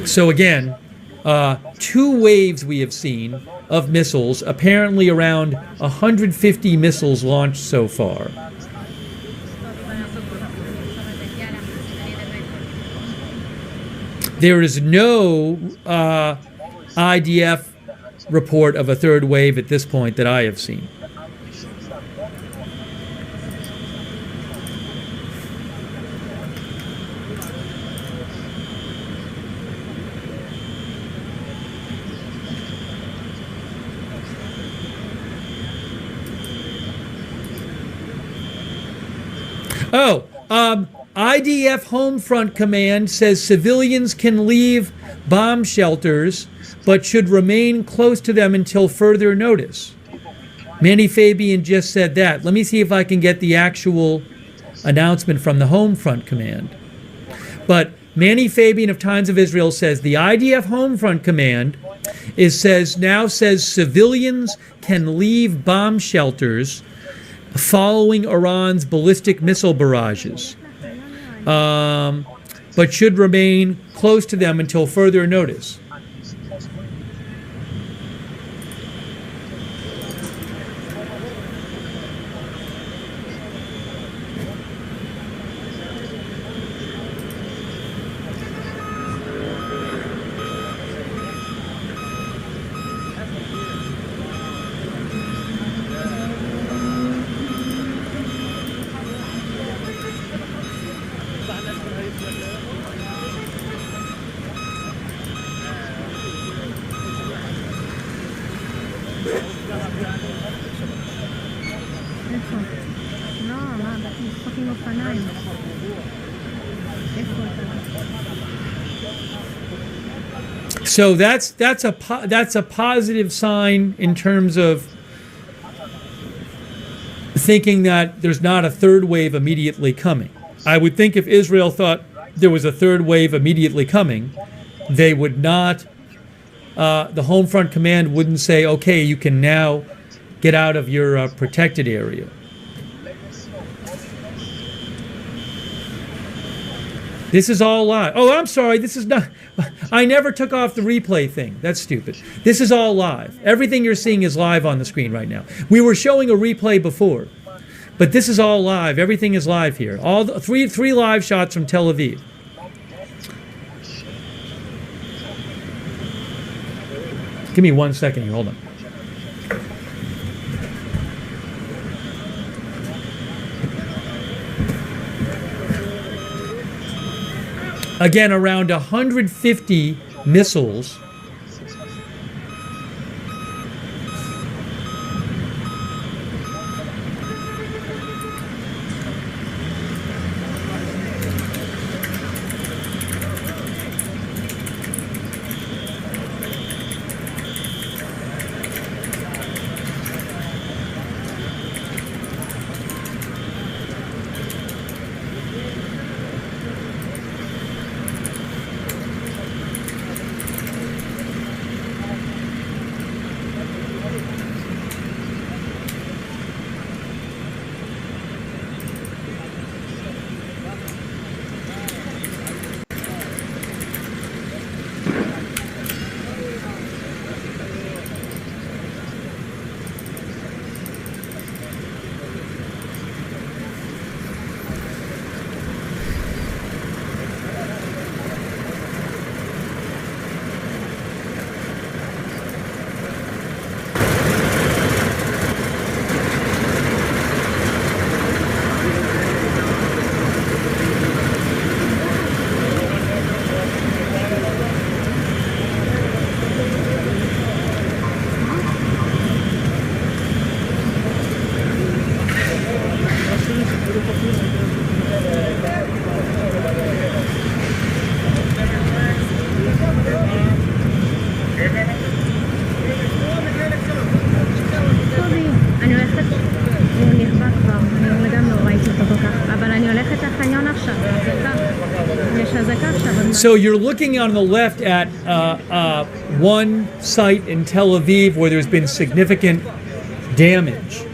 So again, 2 waves we have seen of missiles, apparently around 150 missiles launched so far. There is no IDF report of a 3rd wave at this point that I have seen. Oh, IDF Homefront Command says civilians can leave bomb shelters, but should remain close to them until further notice. Manny Fabian just said that. Let me see if I can get the actual announcement from the Homefront Command. But Manny Fabian of Times of Israel says the IDF Homefront Command now says civilians can leave bomb shelters following Iran's ballistic missile barrages, but should remain close to them until further notice. איפה? לא, מה, באתי פאקינג אופניים. איפה אתה? So that's a positive sign in terms of thinking that there's not a third wave immediately coming. I would think if Israel thought there was a third wave immediately coming, they would not, the Homefront Command wouldn't say, okay, you can now get out of your protected area. This is all live. Oh, I'm sorry. This is not. I never took off the replay thing. That's stupid. This is all live. Everything you're seeing is live on the screen right now. We were showing a replay before, but this is all live. Everything is live here. All the three live shots from Tel Aviv. Give me 1 second here. Hold on. Again, around 150 missiles So you're looking on the left at one site in Tel Aviv where there's been significant damage.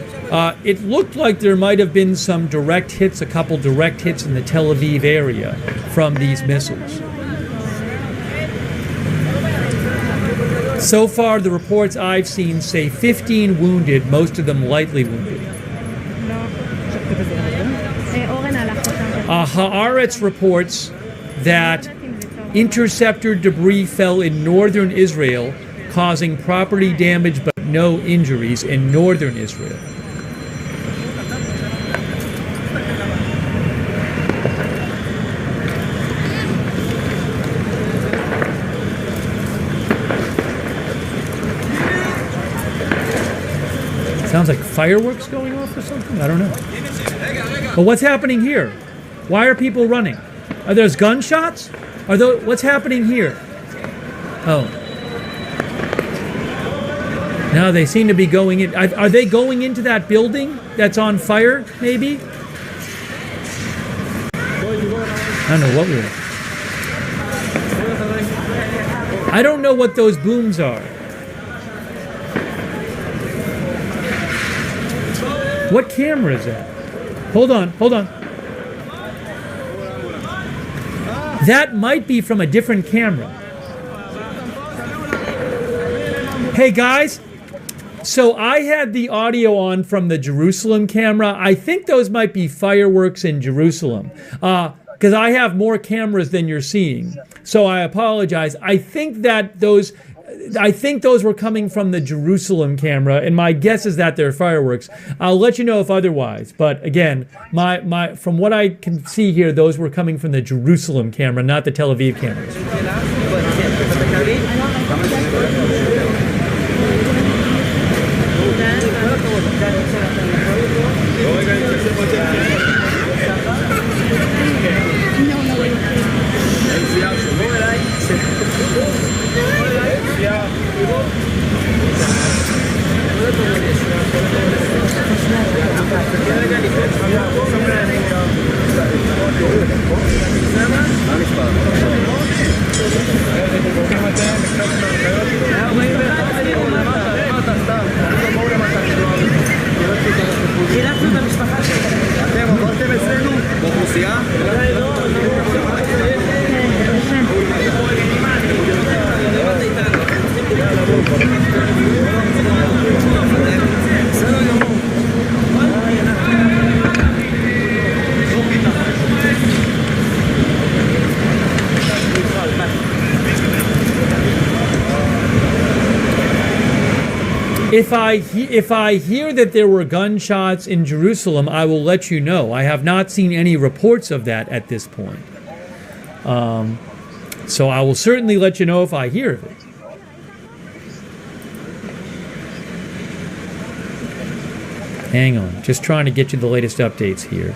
It looked like there might have been some direct hits, a couple direct hits in the Tel Aviv area from these missiles. So far, the reports I've seen say 15 wounded, most of them lightly wounded. Haaretz reports that interceptor debris fell in northern Israel, causing property damage but no injuries in northern Israel. Sounds like fireworks going off or something? I don't know. But what's happening here? Why are people running? Are there gunshots? What's happening here? Oh. Now they seem to be going in. Are they going into that building that's on fire, maybe? I don't know what we're... I don't know what those booms are. What camera is that? Hold on. That might be from a different camera. Hey guys, so I had the audio on from the Jerusalem camera. I think those might be fireworks in Jerusalem. Because I have more cameras than you're seeing. So I apologize. I think those were coming from the Jerusalem camera, and my guess is that they're fireworks. I'll let you know if otherwise. But again, from what I can see here, those were coming from the Jerusalem camera, not the Tel Aviv cameras. If I hear that there were gunshots in Jerusalem, I will let you know. I have not seen any reports of that at this point. So I will certainly let you know if I hear of it. Hang on, just trying to get you the latest updates here.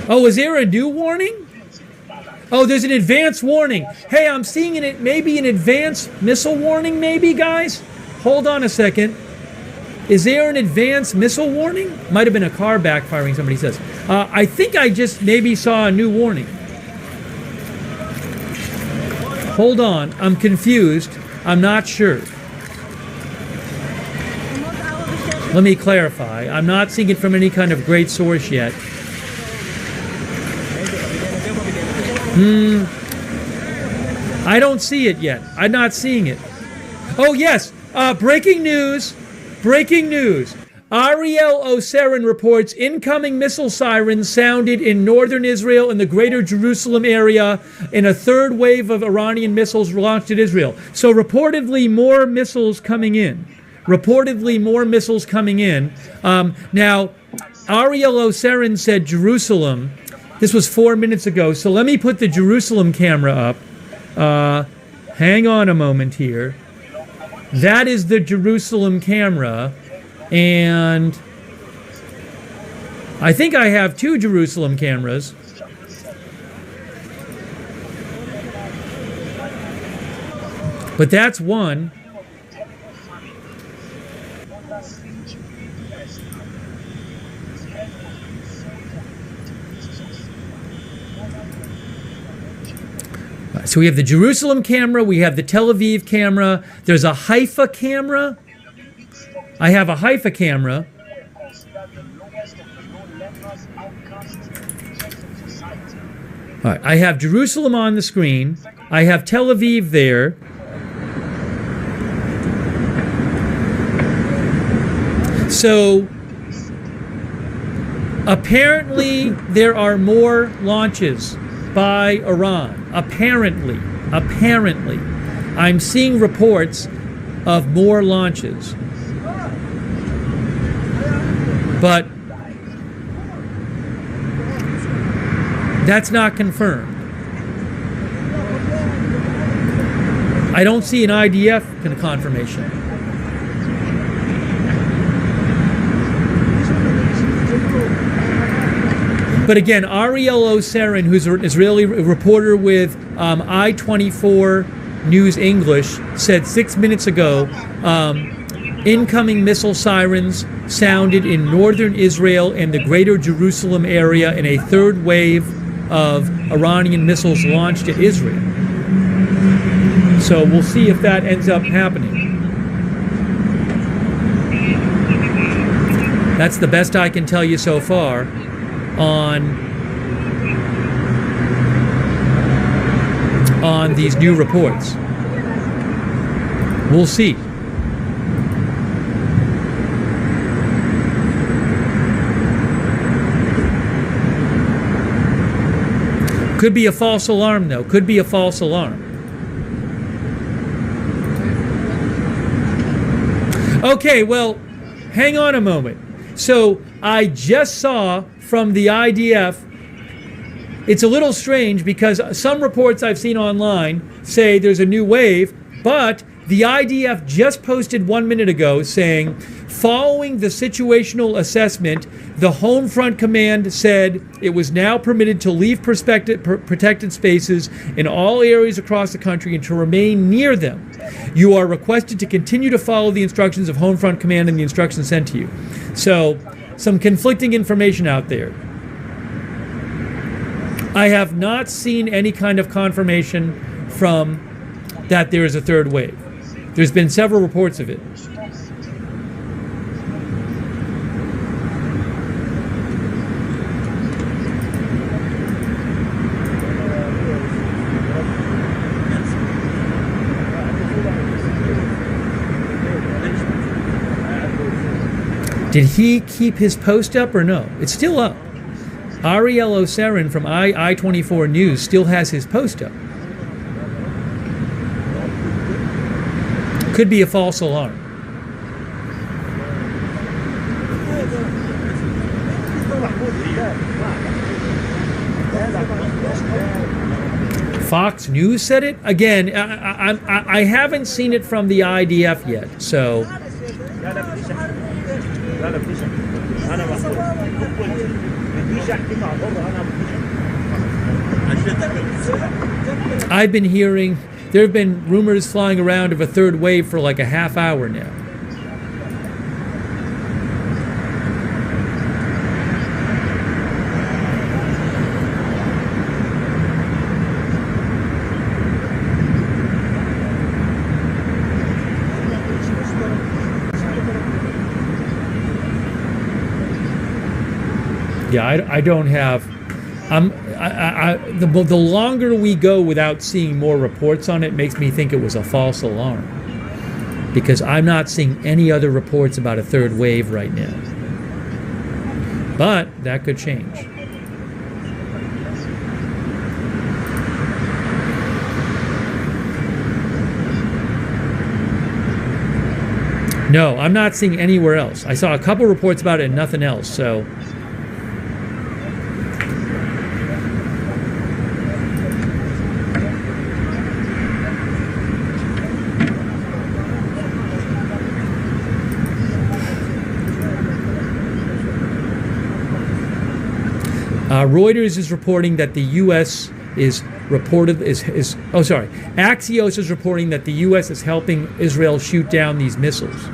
Oh, is there a new warning? Oh, there's an advance warning. Hey, I'm seeing maybe an advance missile warning, maybe, guys? Hold on a second. Is there an advance missile warning? Might have been a car backfiring, somebody says. I think I just maybe saw a new warning. Hold on, I'm confused. I'm not sure. Let me clarify. I'm not seeing it from any kind of great source yet. I don't see it yet. I'm not seeing it. Oh, yes. Breaking news. Ariel Oserin reports incoming missile sirens sounded in northern Israel and the greater Jerusalem area in a third wave of Iranian missiles launched at Israel. So reportedly more missiles coming in. Now, Ariel Oserin said Jerusalem. This was 4 minutes ago, so let me put the Jerusalem camera up. Hang on a moment here. That is the Jerusalem camera, and I think I have 2 Jerusalem cameras. But that's one. So we have the Jerusalem camera, we have the Tel Aviv camera, there's a Haifa camera. I have a Haifa camera. All right, I have Jerusalem on the screen. I have Tel Aviv there. So apparently there are more launches by Iran. Apparently. I'm seeing reports of more launches. But that's not confirmed. I don't see an IDF confirmation. But again, Ariel Sarin, who's an Israeli reporter with I-24 News English, said 6 minutes ago, incoming missile sirens sounded in northern Israel and the greater Jerusalem area, and a third wave of Iranian missiles launched at Israel. So we'll see if that ends up happening. That's the best I can tell you so far on these new reports. We'll see. Could be a false alarm, though. Could be a false alarm. Okay, well, hang on a moment. So I just saw from the IDF, it's a little strange because some reports I've seen online say there's a new wave, but the IDF just posted 1 minute ago saying, following the situational assessment, the Home Front Command said it was now permitted to leave protected spaces in all areas across the country and to remain near them. You are requested to continue to follow the instructions of Home Front Command and the instructions sent to you. So, some conflicting information out there. I have not seen any kind of confirmation from that there is a third wave. There's been several reports of it. Did he keep his post up or no? It's still up. Ariel Sarin from I-24 News still has his post up. Could be a false alarm. Fox News said it? Again, I haven't seen it from the IDF yet, so... I've been hearing, there have been rumors flying around of a third wave for like a half hour now. Yeah, I don't have. The longer we go without seeing more reports on it makes me think it was a false alarm, because I'm not seeing any other reports about a third wave right now. But that could change. No, I'm not seeing anywhere else. I saw a couple reports about it and nothing else, so... Reuters is reporting that the U.S. Axios is reporting that the U.S. is helping Israel shoot down these missiles.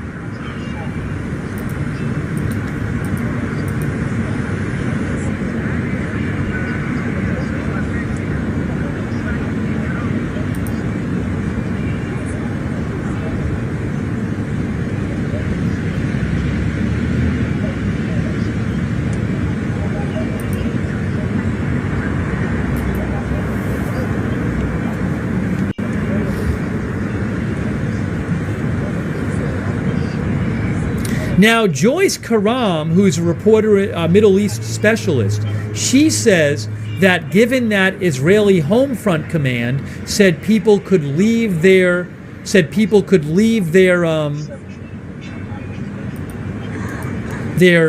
Now, Joyce Karam, who's a reporter, a Middle East specialist, she says that given that Israeli Home Front Command said people could leave their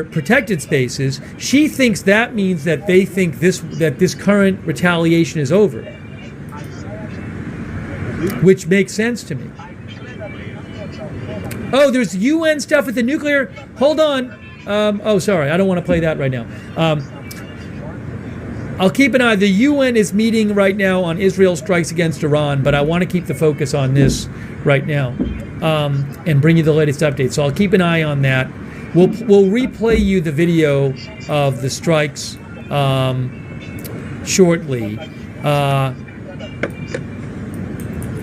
protected spaces, she thinks that means that they think this current retaliation is over, which makes sense to me. Oh, there's UN stuff with the nuclear. Hold on. Oh, sorry. I don't want to play that right now. I'll keep an eye. The UN is meeting right now on Israel strikes against Iran, but I want to keep the focus on this right now and bring you the latest updates. So I'll keep an eye on that. We'll replay you the video of the strikes shortly.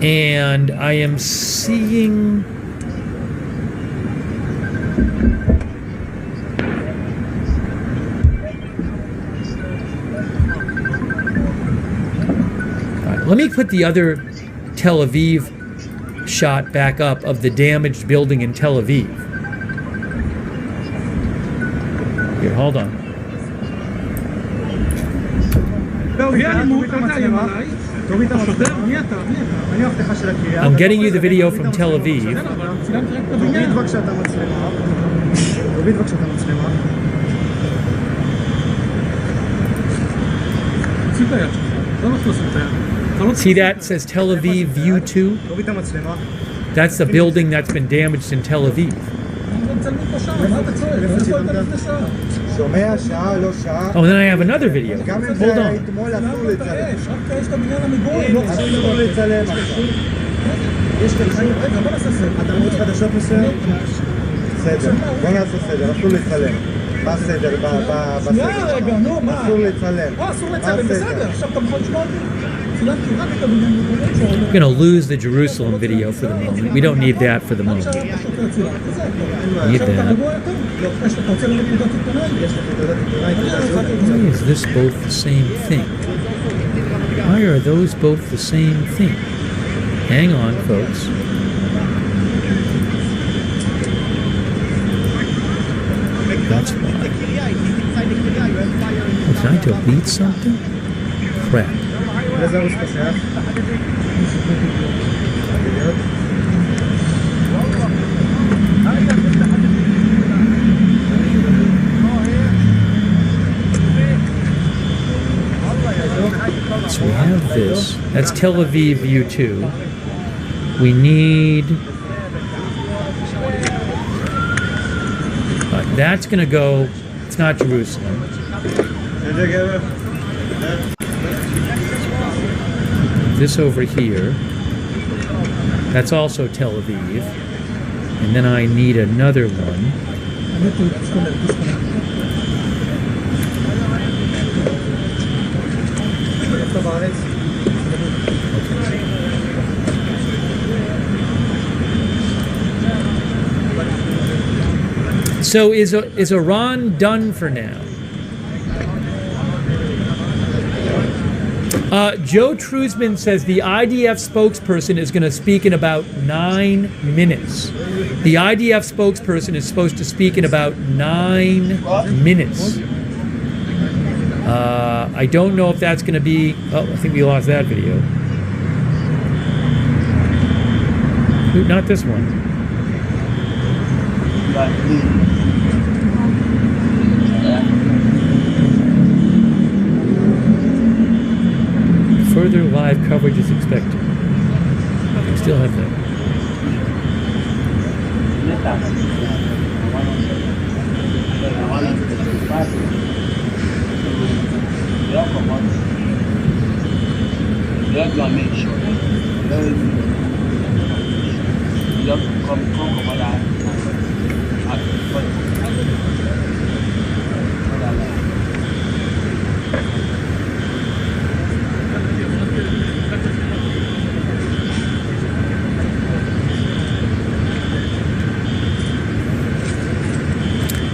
And I am seeing... Let me put the other Tel Aviv shot back up of the damaged building in Tel Aviv. Here, hold on. I'm getting you the video from Tel Aviv. See that? It says Tel Aviv View 2. That's the building that's been damaged in Tel Aviv. Oh, and then I have another video. Hold on. מה הסדר? רגע, נו, מה? אסור לצלם. אסור לצלם, בסדר. עכשיו אתה בכל שבוע We're going to lose the Jerusalem video for the moment. We don't need that for the moment. Need that. Why is this both the same thing? Why are those both the same thing? Hang on, folks. That's why. Did I delete something? Crap. So we have this. That's Tel Aviv View 2. We need... That's going to go... It's not Jerusalem. This over here. That's also Tel Aviv. And then I need another one. So is Iran done for now? Joe Truzman says the IDF spokesperson is going to speak in about 9 minutes. The IDF spokesperson is supposed to speak in about 9 minutes. I don't know if that's going to be... Oh, I think we lost that video. Ooh, not this one. Further live coverage is expected. I still have that.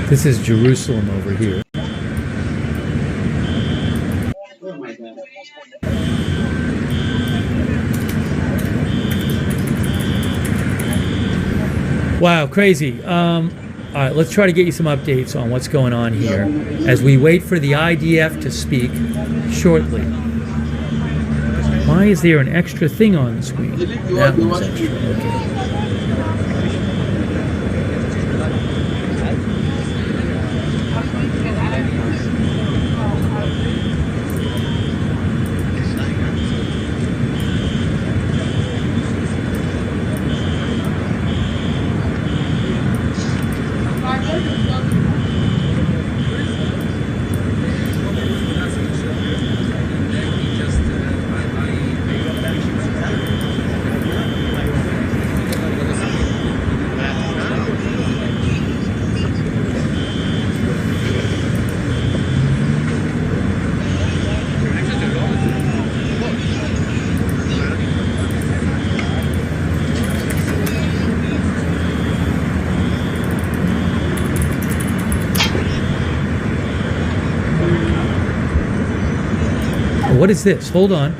This is Jerusalem over here. Wow, crazy. All right, let's try to get you some updates on what's going on here as we wait for the IDF to speak shortly. Why is there an extra thing on the screen? That one's extra. Okay. what is this? Hold on.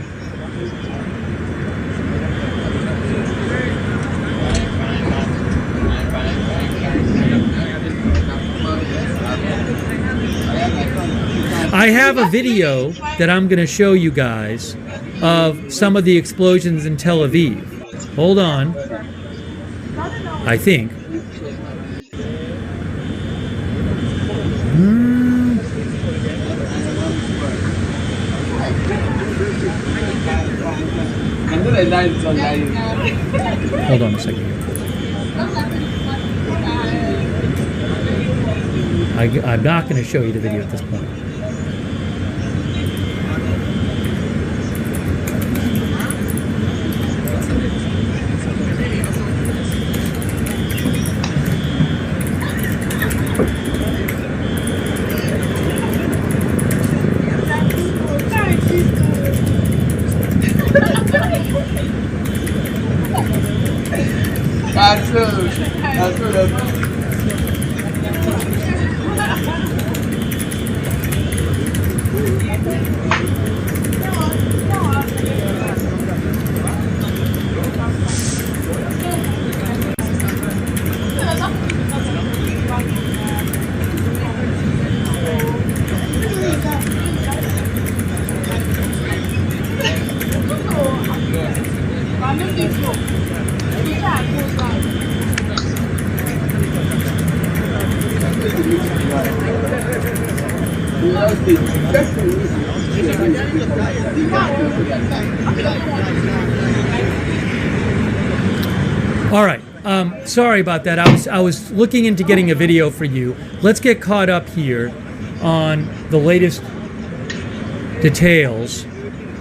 I have a video that I'm going to show you guys of some of the explosions in Tel Aviv. Hold on. I think. Hold on a second. I'm not going to show you the video at this point. All right. Sorry about that. I was looking into getting a video for you. Let's get caught up here on the latest details.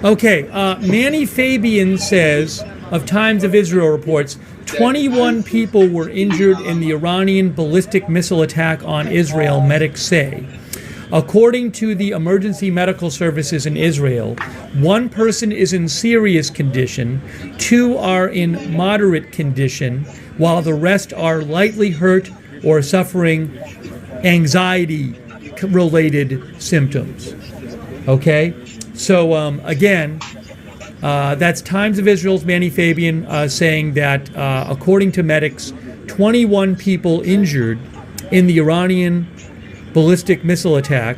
Okay. Manny Fabian says of Times of Israel reports 21 people were injured in the Iranian ballistic missile attack on Israel, medics say. According to the emergency medical services in Israel, one person is in serious condition, 2 are in moderate condition, while the rest are lightly hurt or suffering anxiety-related symptoms. Okay? So, again, that's Times of Israel's Manny Fabian saying that, according to medics, 21 people injured in the Iranian ballistic missile attack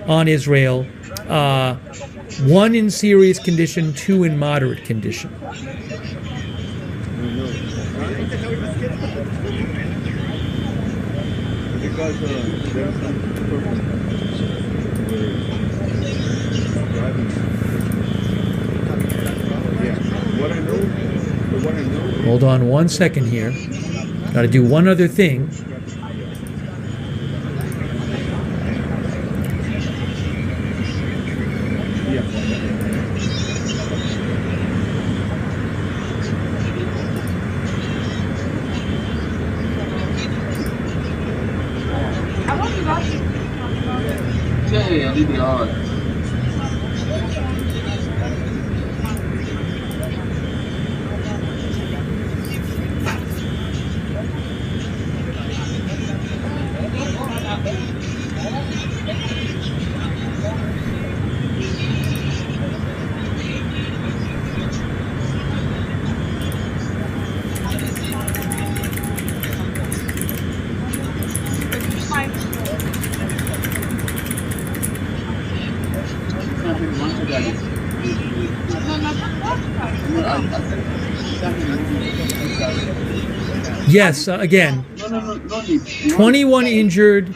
on Israel, 1 in serious condition, 2 in moderate condition. Hold on one second here. Got to do one other thing. Yes, again, 21 injured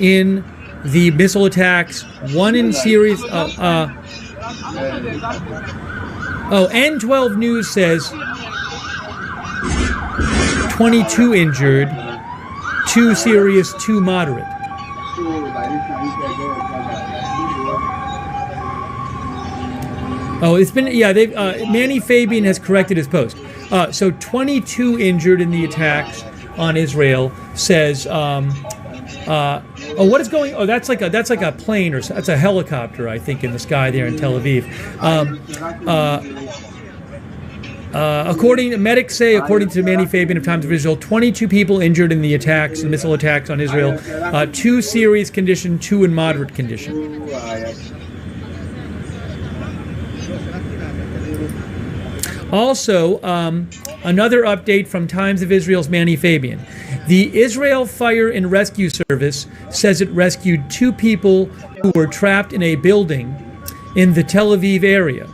in the missile attacks, 1 in serious. N12 News says 22 injured, 2 serious, 2 moderate. Oh, it's been, yeah, they've, Manny Fabian has corrected his post. So 22 injured in the attacks on Israel, says, what is going, that's like a plane, or that's a helicopter, I think, in the sky there in Tel Aviv. According to medics say, according to Manny Fabian of Times of Israel, 22 people injured in the attacks, the missile attacks on Israel, 2 serious condition, 2 in moderate condition. Also, another update from Times of Israel's Manny Fabian. The Israel Fire and Rescue Service says it rescued 2 people who were trapped in a building in the Tel Aviv area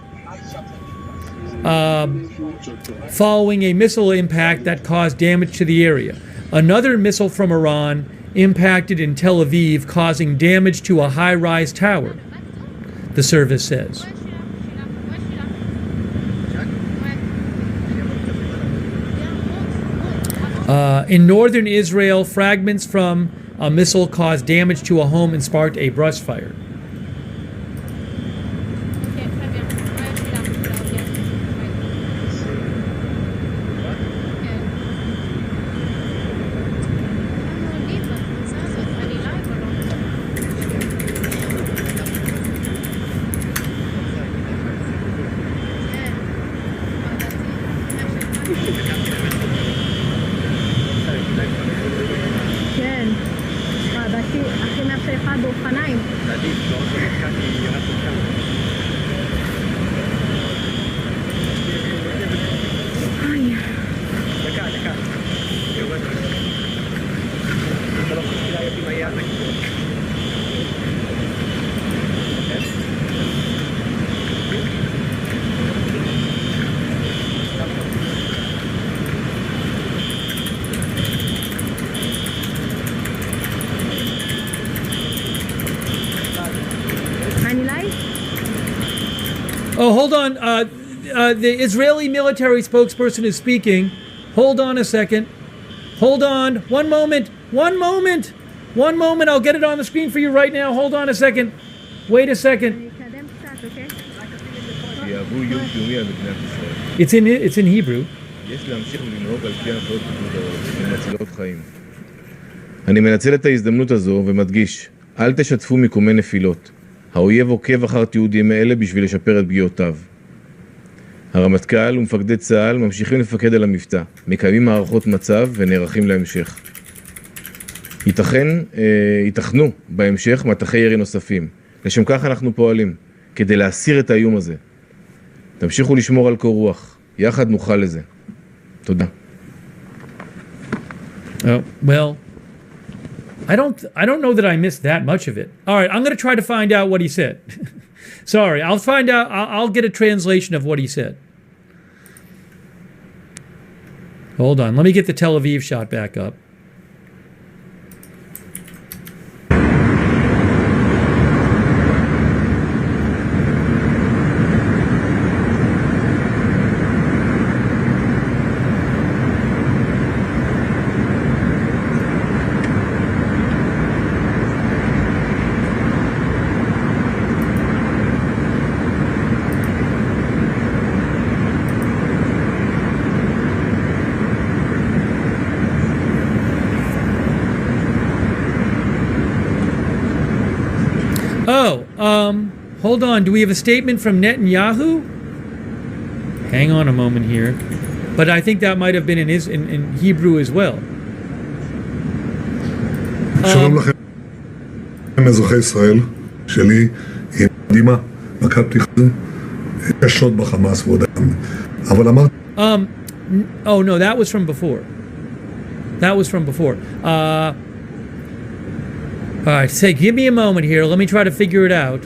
following a missile impact that caused damage to the area. Another missile from Iran impacted in Tel Aviv, causing damage to a high-rise tower, the service says. In northern Israel, fragments from a missile caused damage to a home and sparked a brush fire. כן. הכי מאפשר אחד באופניים. אוי. Oh, hold on. The Israeli military spokesperson is speaking. Hold on a second. Hold on. One moment. One moment. One moment. I'll get it on the screen for you right now. Hold on a second. Wait a second. אני אקדם קצת, אוקיי? שיהוו איום קיומי על מדינת ישראל. It's in Hebrew. יש להמשיך ולנהוג על פי הנחיות פיקוד העורף, הן מצילות חיים. אני מנצל את ההזדמנות הזו ומדגיש, אל תשתפו מיקומי נפילות. האויב עוקב אחר תיעודים האלה בשביל לשפר את פגיעותיו. הרמטכ"ל ומפקדי צה"ל ממשיכים לפקד על המבטא, מקיימים מערכות מצב ונערכים להמשך. ייתכנו בהמשך מטחי ירי נוספים. לשם כך אנחנו פועלים, כדי להסיר את האיום הזה. תמשיכו לשמור על קור רוח, יחד נוכל לזה. תודה. Well, I don't know that I missed that much of it. All right, I'm going to try to find out what he said. Sorry, I'll find out. I'll get a translation of what he said. Hold on. Let me get the Tel Aviv shot back up. Hold on. Do we have a statement from Netanyahu? Hang on a moment here. But I think that might have been in Hebrew as well. שלום לכם, אזרחי ישראל, שלי היא מדהימה, מכת פתיחה, קשות בחמאס ועודם. אבל אמרת... Oh no, that was from before. That was from before. All right, say, give me a moment here. Let me try to figure it out.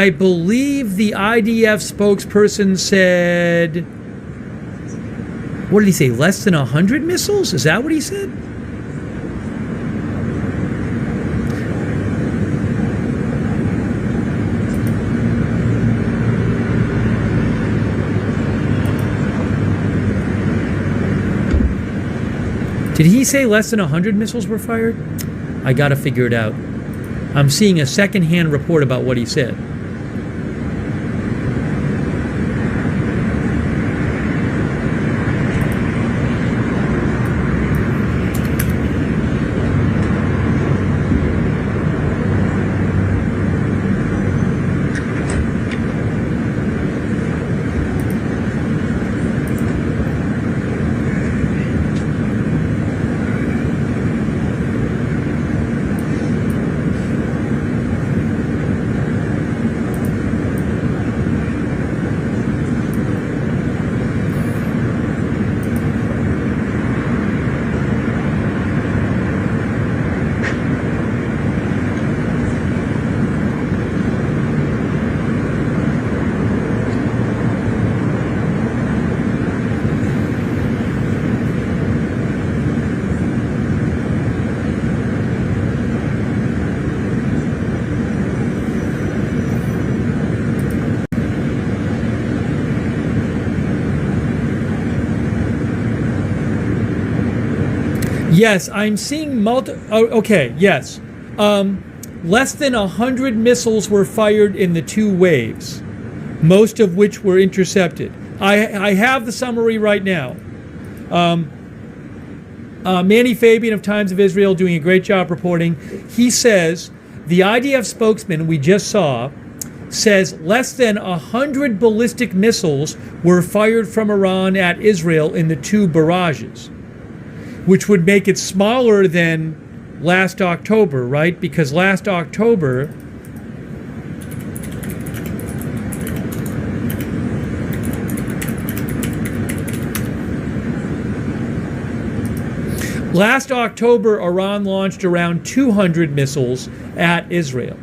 I believe the IDF spokesperson said, what did he say, less than 100 missiles? Is that what he said? Did he say less than 100 missiles were fired? I gotta figure it out. I'm seeing a second-hand report about what he said. Yes, I'm seeing okay, yes. Less than 100 missiles were fired in the two waves, most of which were intercepted. I have the summary right now. Manny Fabian of Times of Israel doing a great job reporting. He says the IDF spokesman we just saw says less than 100 ballistic missiles were fired from Iran at Israel in the two barrages, which would make it smaller than last October, right? Because last October, Iran launched around 200 missiles at Israel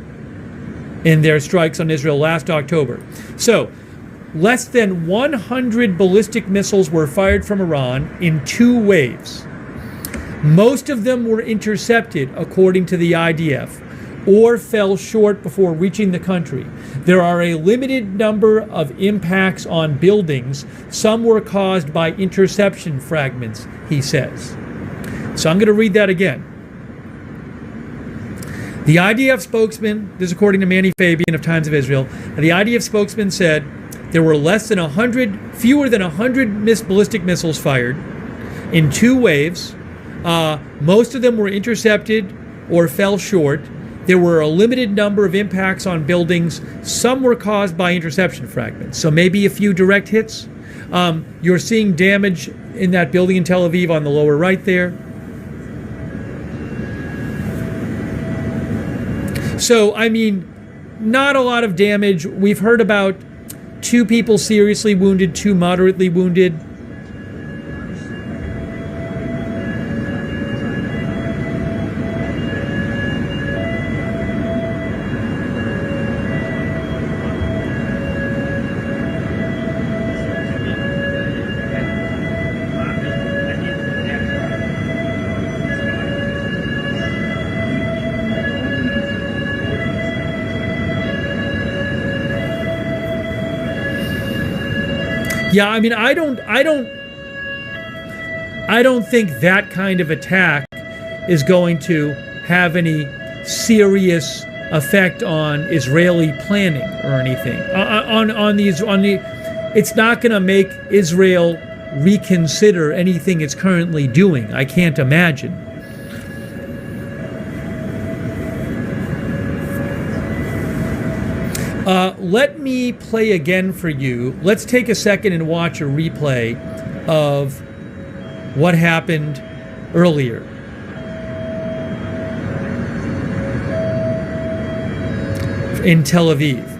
in their strikes on Israel last October. So, less than 100 ballistic missiles were fired from Iran in two waves. Most of them were intercepted, according to the IDF, or fell short before reaching the country. There are a limited number of impacts on buildings. Some were caused by interception fragments, he says. So I'm going to read that again. The IDF spokesman, this is according to Manny Fabian of Times of Israel, the IDF spokesman said there were fewer than 100 ballistic missiles fired in two waves. Most of them were intercepted or fell short. There were a limited number of impacts on buildings. Some were caused by interception fragments. So maybe a few direct hits. You're seeing damage in that building in Tel Aviv on the lower right there. So, I mean, not a lot of damage. We've heard about 2 people seriously wounded, 2 moderately wounded. Yeah, I mean, I don't think that kind of attack is going to have any serious effect on Israeli planning or anything. It's not going to make Israel reconsider anything it's currently doing. I can't imagine. Let me play again for you. Let's take a second and watch a replay of what happened earlier. In Tel Aviv.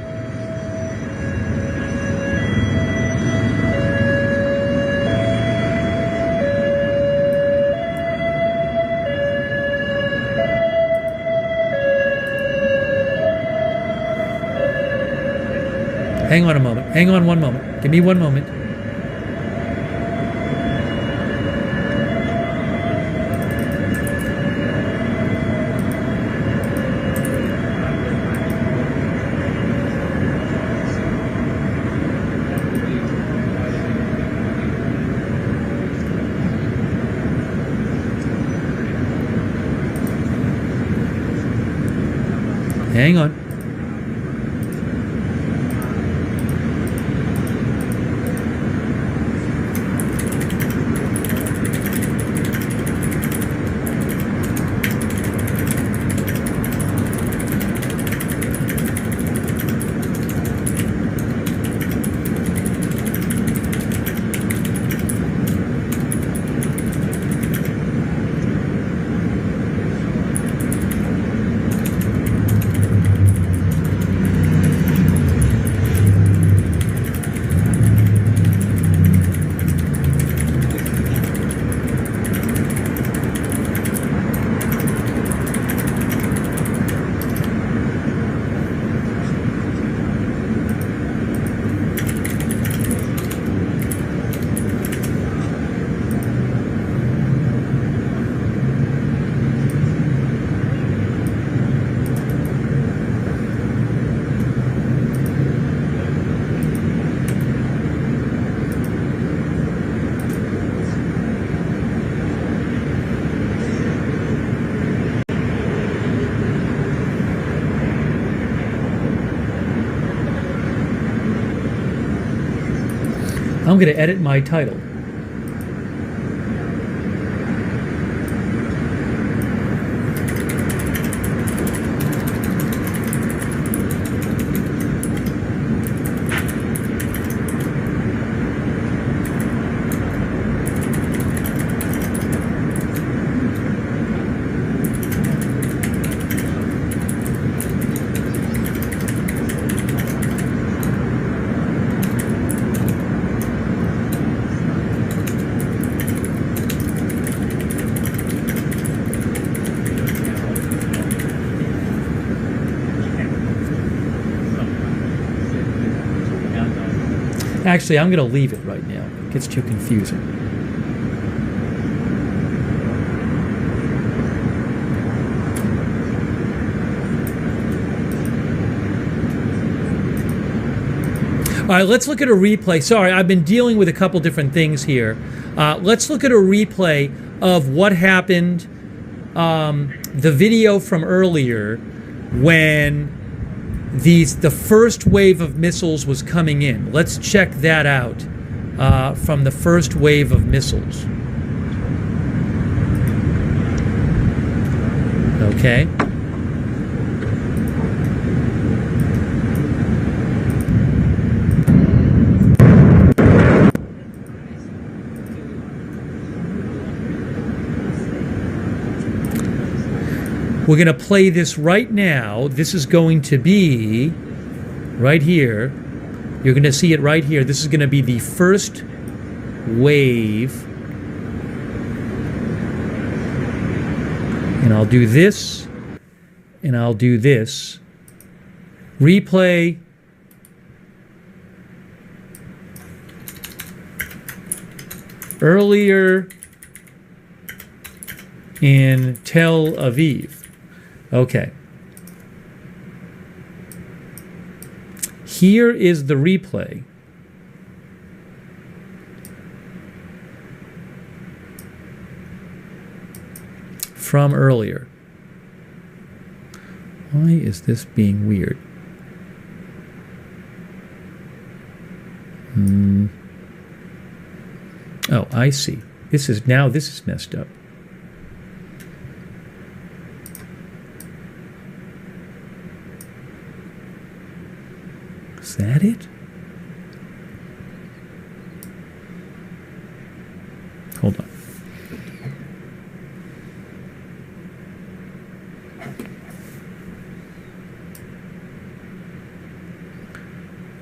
Hang on a moment. Hang on one moment. Give me one moment. Hang on. I'm going to edit my title. Actually, I'm going to leave it right now. It gets too confusing. All right, let's look at a replay. Sorry, I've been dealing with a couple different things here. Let's look at a replay of what happened, the video from earlier when the first wave of missiles was coming in. Let's check that out from the first wave of missiles. Okay. We're going to play this right now. This is going to be right here. You're going to see it right here. This is going to be the first wave. And I'll do this, and I'll do this. Replay. Earlier in Tel Aviv. Okay. Here is the replay. From earlier. Why is this being weird? Oh, I see. This is messed up. Is that it? Hold on.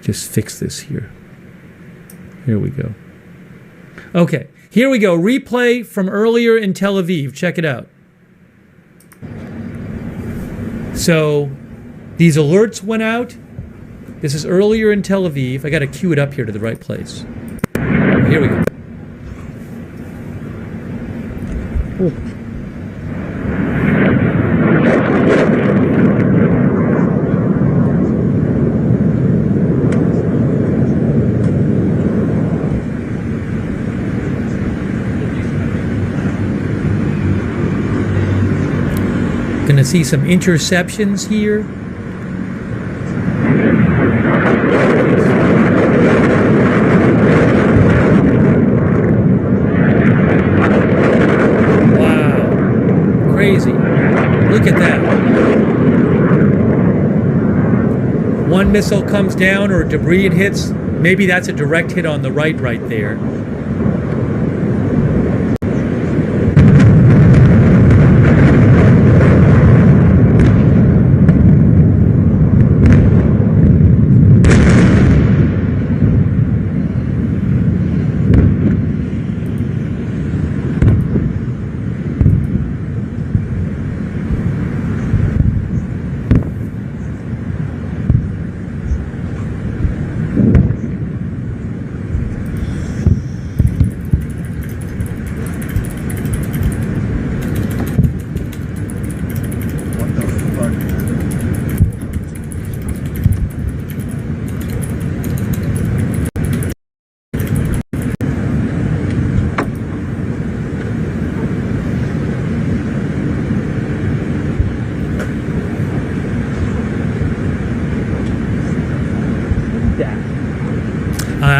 Just fix this here. Here we go. Okay, here we go. Replay from earlier in Tel Aviv. Check it out. So these alerts went out. This is earlier in Tel Aviv. I got to cue it up here to the right place. Here we go. Going to see some interceptions here. Wow. Crazy. Look at that. One missile comes down or debris it hits. Maybe that's a direct hit on the right there.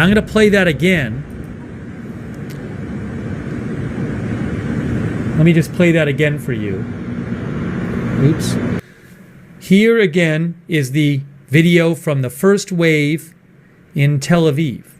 I'm going to play that again. Let me just play that again for you. Oops. Here again is the video from the first wave in Tel Aviv.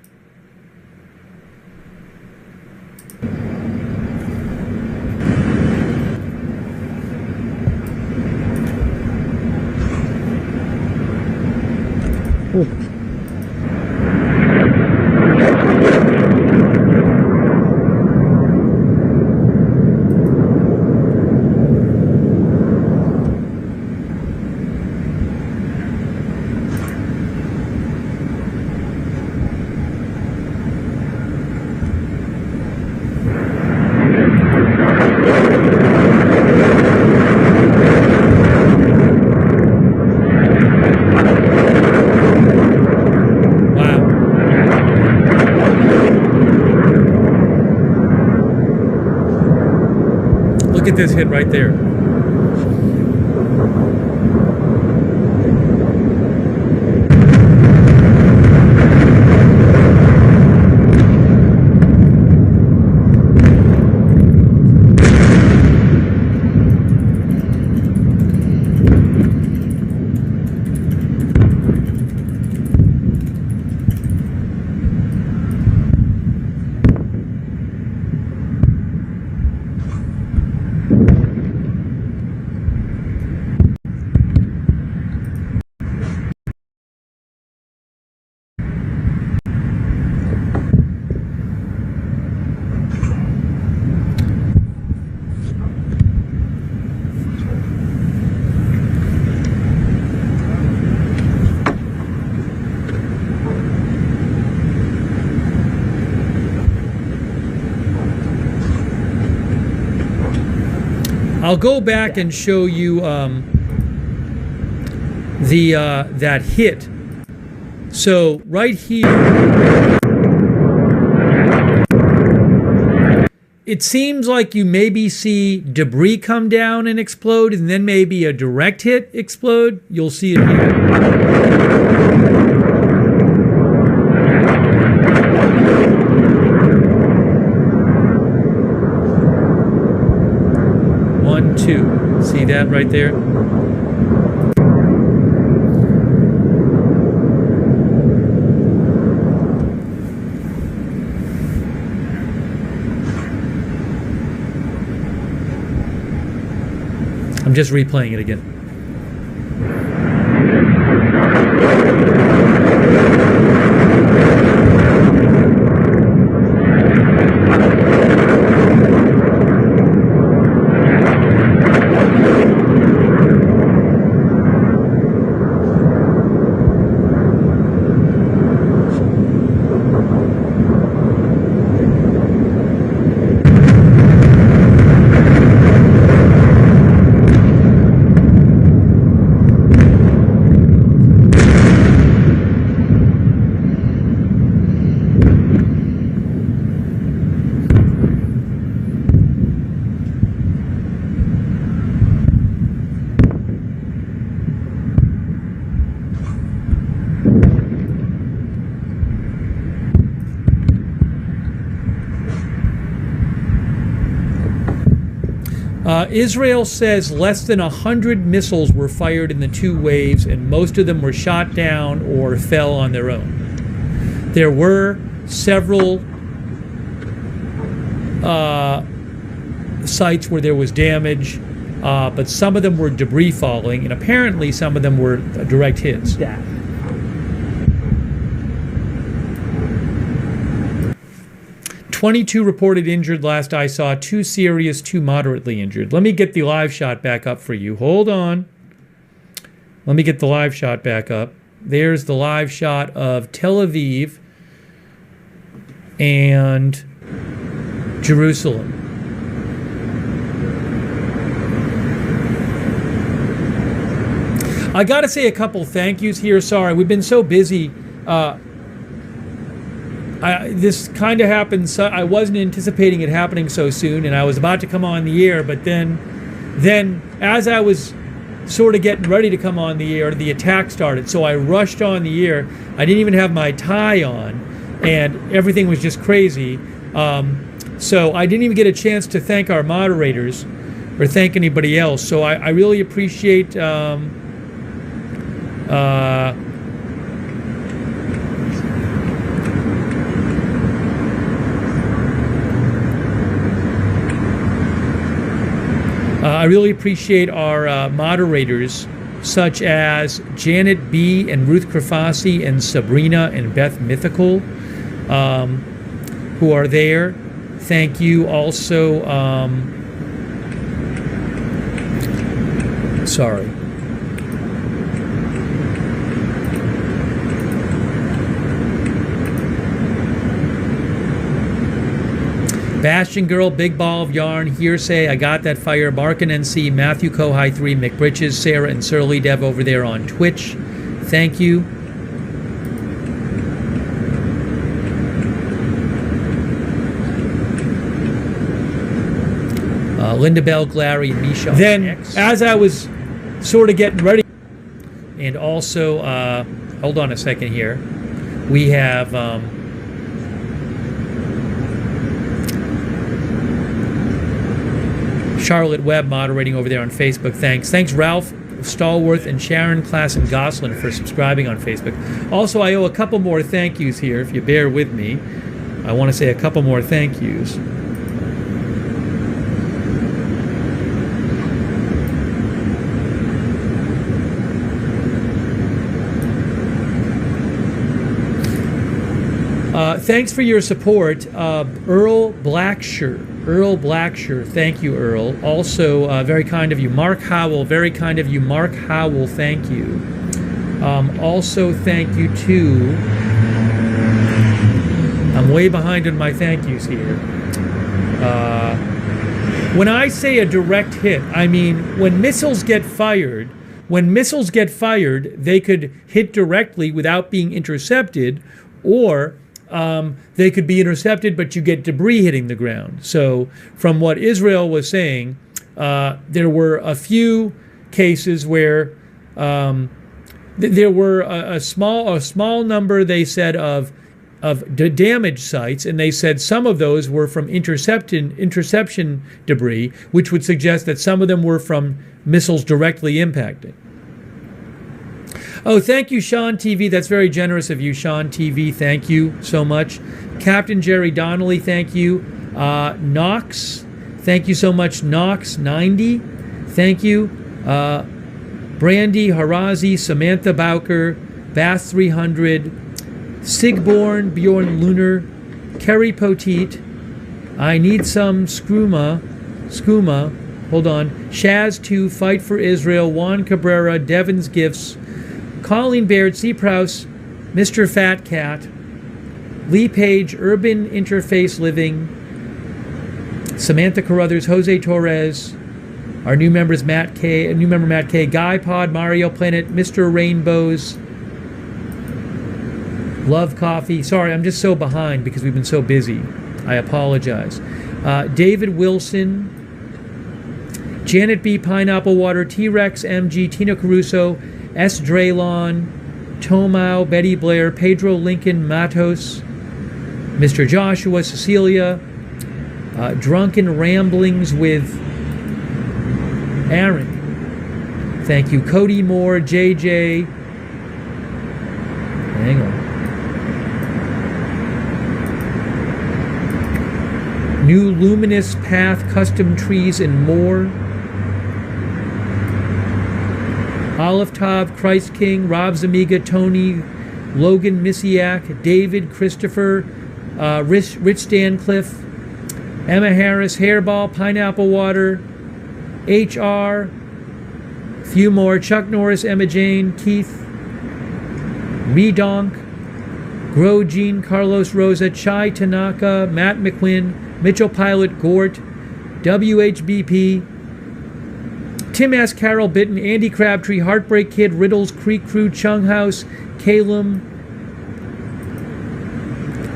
Look at this hit right there. I'll go back and show you that hit. So right here, it seems like you maybe see debris come down and explode, and then maybe a direct hit explode. You'll see it here. 1, 2. See that right there? I'm just replaying it again. Israel says less than 100 missiles were fired in the two waves, and most of them were shot down or fell on their own. There were several sites where there was damage, but some of them were debris falling, and apparently some of them were direct hits. Yeah. 22 reported injured last I saw, 2 serious, 2 moderately injured. Let me get the live shot back up for you. Hold on. Let me get the live shot back up. There's the live shot of Tel Aviv and Jerusalem. I got to say a couple thank yous here. Sorry, we've been so busy. This kind of happened. So I wasn't anticipating it happening so soon, and I was about to come on the air. But then as I was sort of getting ready to come on the air, the attack started. So I rushed on the air. I didn't even have my tie on, and everything was just crazy. So I didn't even get a chance to thank our moderators or thank anybody else. So I really appreciate I really appreciate our moderators, such as Janet B. and Ruth Krafasi and Sabrina and Beth Mythical, who are there. Thank you also. Sorry. Bastion Girl, Big Ball of Yarn, Hearsay, I Got That Fire, Barkin NC, Matthew Kohai 3, McBritches, Sarah and Surly Dev over there on Twitch. Thank you. Linda Bell, Glary, and Misha. Then, as I was sort of getting ready, and also, hold on a second here, we have Charlotte Webb moderating over there on Facebook. Thanks Ralph Stallworth and Sharon Klassen Goslin for subscribing on Facebook. Also, I owe a couple more thank yous here, if you bear with me. I want to say a couple more thank yous. Thanks for your support, Earl Blacksher. Thank you, Earl. Also, very kind of you. Mark Howell, very kind of you. Mark Howell, thank you. Also, thank you to... I'm way behind on my thank yous here. When I say a direct hit, I mean when missiles get fired, they could hit directly without being intercepted, or they could be intercepted, but you get debris hitting the ground. So from what Israel was saying, there were a few cases where there were a small number, they said, of damaged sites, and they said some of those were from interception debris, which would suggest that some of them were from missiles directly impacting. Oh, thank you, Sean TV. That's very generous of you, Sean TV. Thank you so much. Captain Jerry Donnelly, thank you. Knox, thank you so much. Knox90, thank you. Brandy Harazi, Samantha Bowker, Bath 300, Sigborn, Bjorn Lunar, Kerry Poteet, I Need Some Skooma, hold on, Shaz2, Fight for Israel, Juan Cabrera, Devon's Gifts, Colleen Baird, C. Prouse, Mr. Fat Cat, Lee Page, Urban Interface Living, Samantha Carruthers, Jose Torres, our new member Matt K, Guy Pod, Mario Planet, Mr. Rainbows, Love Coffee. Sorry, I'm just so behind because we've been so busy. I apologize. David Wilson, Janet B. Pineapple Water, T-Rex MG, Tina Caruso, S. Draylon, Tomau, Betty Blair, Pedro Lincoln, Matos, Mr. Joshua, Cecilia, Drunken Ramblings with Aaron. Thank you. Cody Moore, JJ. Hang on. New Luminous Path, Custom Trees, and more. Olive Tav, Christ King, Rob Zamiga, Tony, Logan Misiak, David, Christopher, Rich Stancliffe, Emma Harris, Hairball, Pineapple Water, HR, few more, Chuck Norris, Emma Jane, Keith, Redonk, Grow Jean, Carlos Rosa, Chai Tanaka, Matt McQuinn, Mitchell Pilot, Gort, WHBP, Tim S. Carroll Bitten, Andy Crabtree, Heartbreak Kid, Riddles, Creek Crew, Chung House, Calum.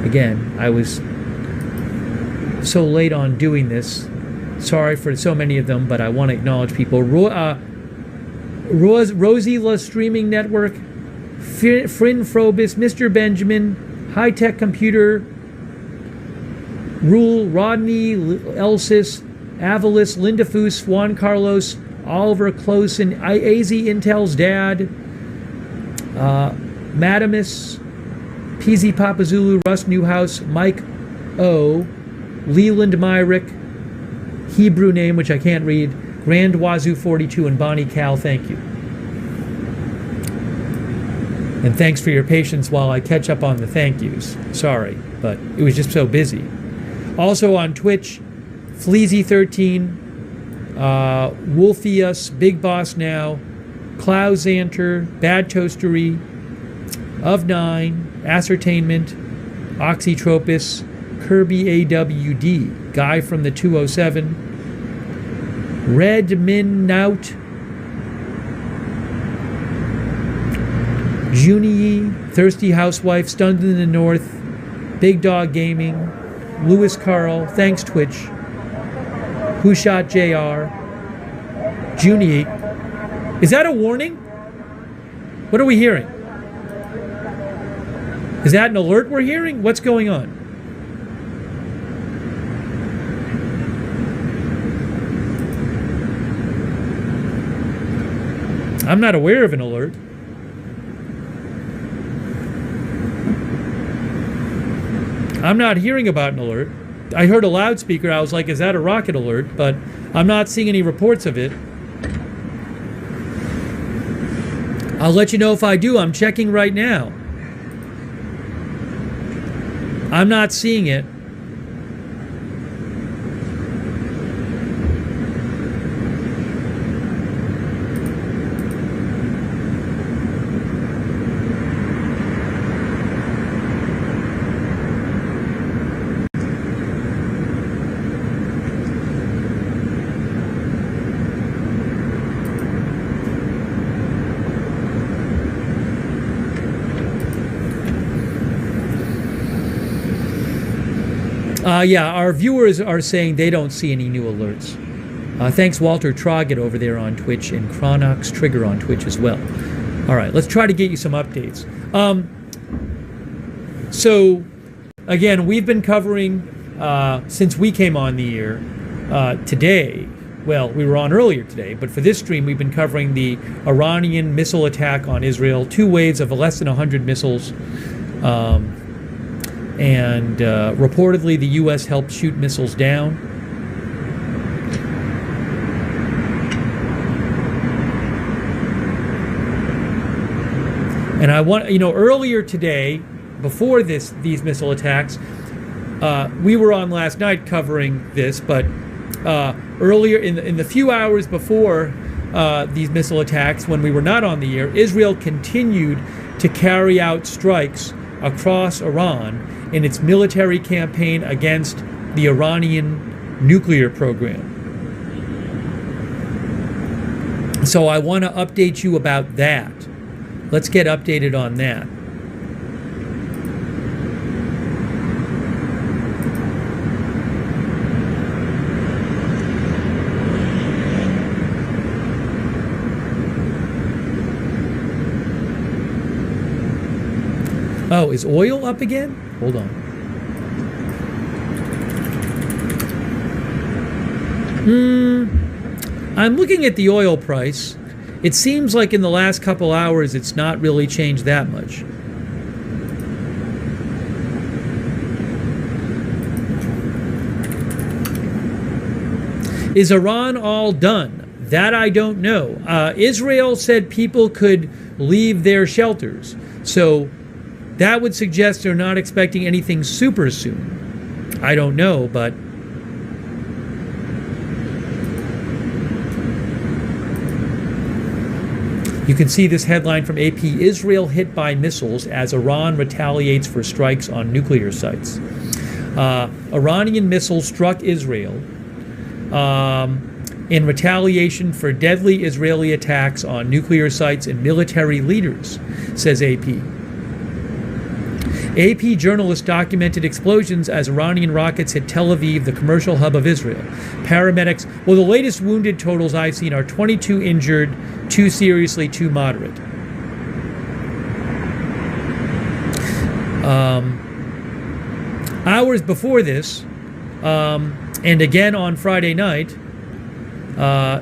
Again, I was so late on doing this. Sorry for so many of them, but I want to acknowledge people. Rosie La Streaming Network, Frin Frobis, Mr. Benjamin, High Tech Computer, Rule, Rodney, Elsis, Avalis, Linda Foos, Juan Carlos, Oliver Closen, AZ Intel's dad, Madamus, PZ Papazulu, Russ Newhouse, Mike O, Leland Myrick, Hebrew name which I can't read, Grand Wazoo 42, and Bonnie Cal, thank you. And thanks for your patience while I catch up on the thank yous. Sorry, but it was just so busy. Also on Twitch, Fleazy13, Wolfius, Big Boss Now, Clouzanter, Bad Toastery, Of Nine, Ascertainment, Oxytropis, Kirby AWD, Guy from the 207, Red Minnout, Junie, Thirsty Housewife, Stunned in the North, Big Dog Gaming, Lewis Carl, thanks Twitch, Who Shot JR, Junie. Is that a warning? What are we hearing? Is that an alert we're hearing? What's going on? I'm not aware of an alert. I'm not hearing about an alert. I heard a loudspeaker. I was like, is that a rocket alert? But I'm not seeing any reports of it. I'll let you know if I do. I'm checking right now. I'm not seeing it. Yeah, our viewers are saying they don't see any new alerts. Thanks, Walter Troggett over there on Twitch, and Chronox Trigger on Twitch as well. All right, let's try to get you some updates. So, again, we've been covering, since we came on the air today, well, we were on earlier today, but for this stream, we've been covering the Iranian missile attack on Israel, 2 waves of less than 100 missiles. And reportedly the U.S. helped shoot missiles down. And I want, earlier today, before these missile attacks, we were on last night covering this, but earlier in the few hours before these missile attacks, when we were not on the air, Israel continued to carry out strikes across Iran in its military campaign against the Iranian nuclear program. So I want to update you about that. Let's get updated on that. Oh, is oil up again? Hold on. I'm looking at the oil price. It seems like in the last couple hours it's not really changed that much. Is Iran all done? That I don't know. Israel said people could leave their shelters. So that would suggest they're not expecting anything super soon. I don't know, but you can see this headline from AP: Israel hit by missiles as Iran retaliates for strikes on nuclear sites. Iranian missiles struck Israel in retaliation for deadly Israeli attacks on nuclear sites and military leaders, says AP. AP journalists documented explosions as Iranian rockets hit Tel Aviv, the commercial hub of Israel. Paramedics, well, the latest wounded totals I've seen are 22 injured, 2 seriously, 2 moderate. Hours before this, and again on Friday night,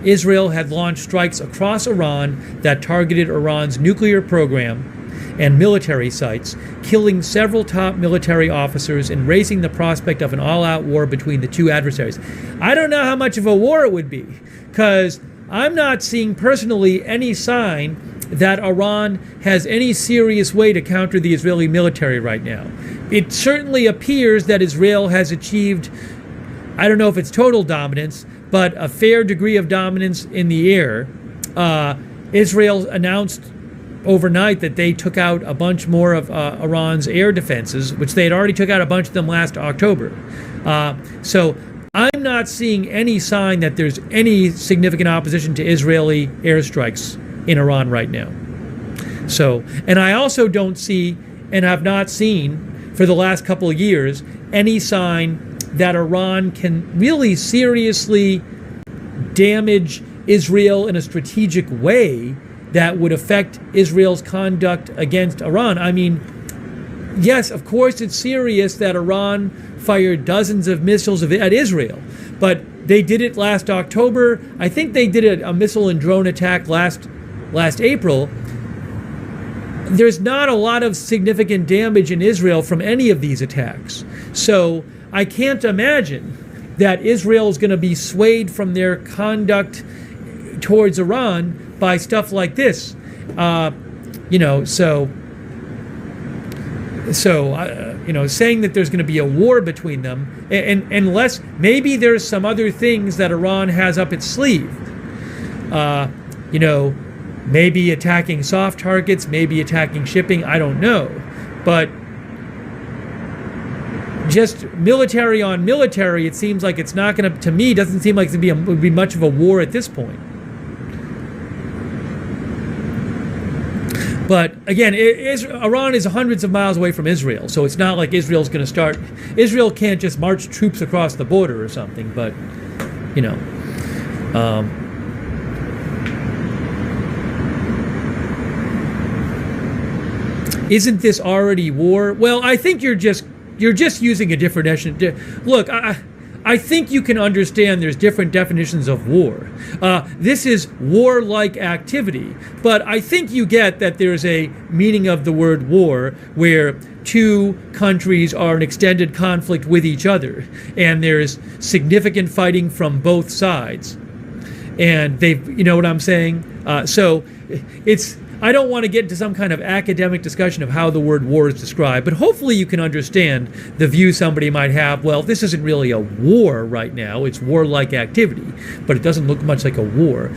Israel had launched strikes across Iran that targeted Iran's nuclear program and military sites, killing several top military officers and raising the prospect of an all-out war between the two adversaries. I don't know how much of a war it would be, because I'm not seeing personally any sign that Iran has any serious way to counter the Israeli military right now. It certainly appears that Israel has achieved, I don't know if it's total dominance, but a fair degree of dominance in the air. Israel announced overnight that they took out a bunch more of Iran's air defenses, which they had already took out a bunch of them last October. So I'm not seeing any sign that there's any significant opposition to Israeli airstrikes in Iran right now. So, and I also don't see, and have not seen for the last couple of years, any sign that Iran can really seriously damage Israel in a strategic way that would affect Israel's conduct against Iran. I mean, yes, of course it's serious that Iran fired dozens of missiles at Israel, but they did it last October. I think they did a missile and drone attack last April. There's not a lot of significant damage in Israel from any of these attacks. So I can't imagine that Israel is going to be swayed from their conduct towards Iran by stuff like this. Saying that there's going to be a war between them, and unless maybe there's some other things that Iran has up its sleeve. Maybe attacking soft targets, maybe attacking shipping, I don't know. But just military on military, it seems like it's not going to me, doesn't seem like it would be much of a war at this point. But again, Iran is hundreds of miles away from Israel, so it's not like Israel's going to start. Israel can't just march troops across the border or something, but, isn't this already war? Well, I think you're just using a different definition. Look, I think you can understand there's different definitions of war. This is warlike activity, but I think you get that there's a meaning of the word war where two countries are in extended conflict with each other, and there's significant fighting from both sides. And you know what I'm saying? So I don't want to get into some kind of academic discussion of how the word war is described, but hopefully you can understand the view somebody might have. Well, this isn't really a war right now, it's warlike activity, but it doesn't look much like a war.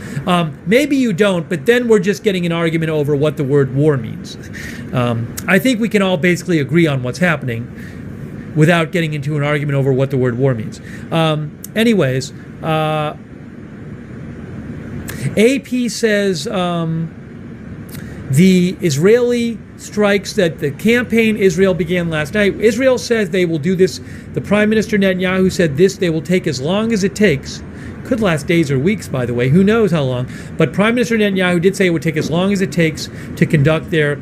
Maybe you don't, but then we're just getting an argument over what the word war means. I think we can all basically agree on what's happening without getting into an argument over what the word war means. Anyways, AP says the Israeli strikes that the campaign Israel began last night. Israel says they will do this. The Prime Minister Netanyahu said this, they will take as long as it takes. Could last days or weeks, by the way. Who knows how long. But Prime Minister Netanyahu did say it would take as long as it takes to conduct their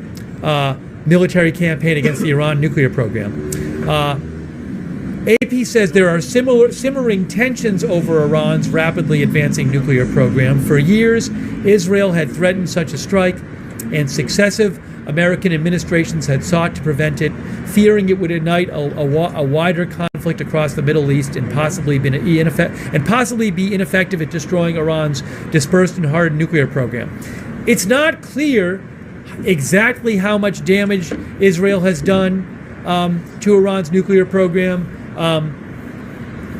military campaign against the Iran nuclear program. AP says there are simmering tensions over Iran's rapidly advancing nuclear program. For years, Israel had threatened such a strike, and successive American administrations had sought to prevent it, fearing it would ignite a wider conflict across the Middle East and possibly be ineffective at destroying Iran's dispersed and hardened nuclear program. It's not clear exactly how much damage Israel has done to Iran's nuclear program.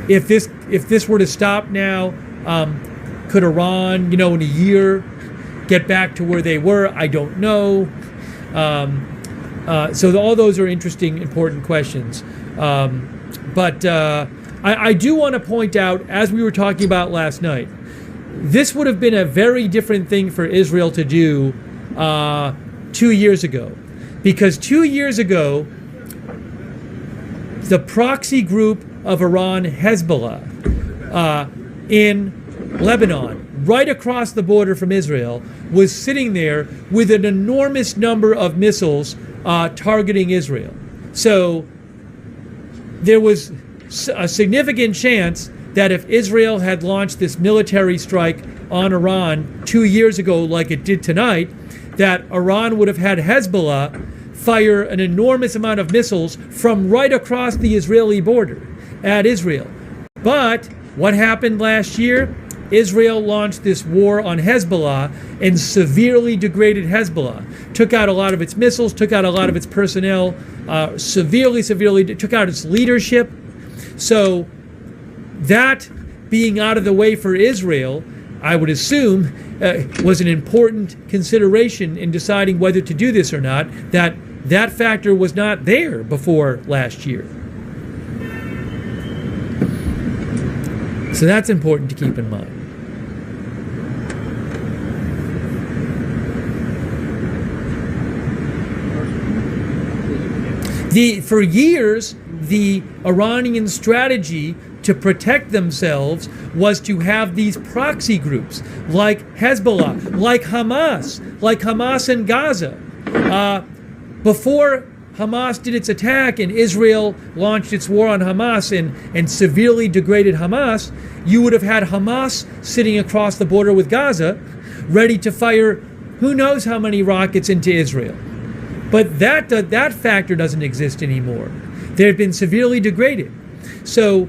If this were to stop now, could Iran, in a year, get back to where they were? I don't know. So all those are interesting, important questions. But I do want to point out, as we were talking about last night, this would have been a very different thing for Israel to do 2 years ago. Because 2 years ago, the proxy group of Iran, Hezbollah, in Lebanon, right across the border from Israel, was sitting there with an enormous number of missiles targeting Israel. So there was a significant chance that if Israel had launched this military strike on Iran 2 years ago like it did tonight, that Iran would have had Hezbollah fire an enormous amount of missiles from right across the Israeli border at Israel. But what happened last year? Israel launched this war on Hezbollah and severely degraded Hezbollah. Took out a lot of its missiles, took out a lot of its personnel, severely took out its leadership. So that being out of the way for Israel, I would assume, was an important consideration in deciding whether to do this or not. That factor was not there before last year. So that's important to keep in mind. For years, the Iranian strategy to protect themselves was to have these proxy groups like Hezbollah, like Hamas in Gaza. Before Hamas did its attack and Israel launched its war on Hamas and severely degraded Hamas, you would have had Hamas sitting across the border with Gaza, ready to fire who knows how many rockets into Israel. But that factor doesn't exist anymore. They've been severely degraded. So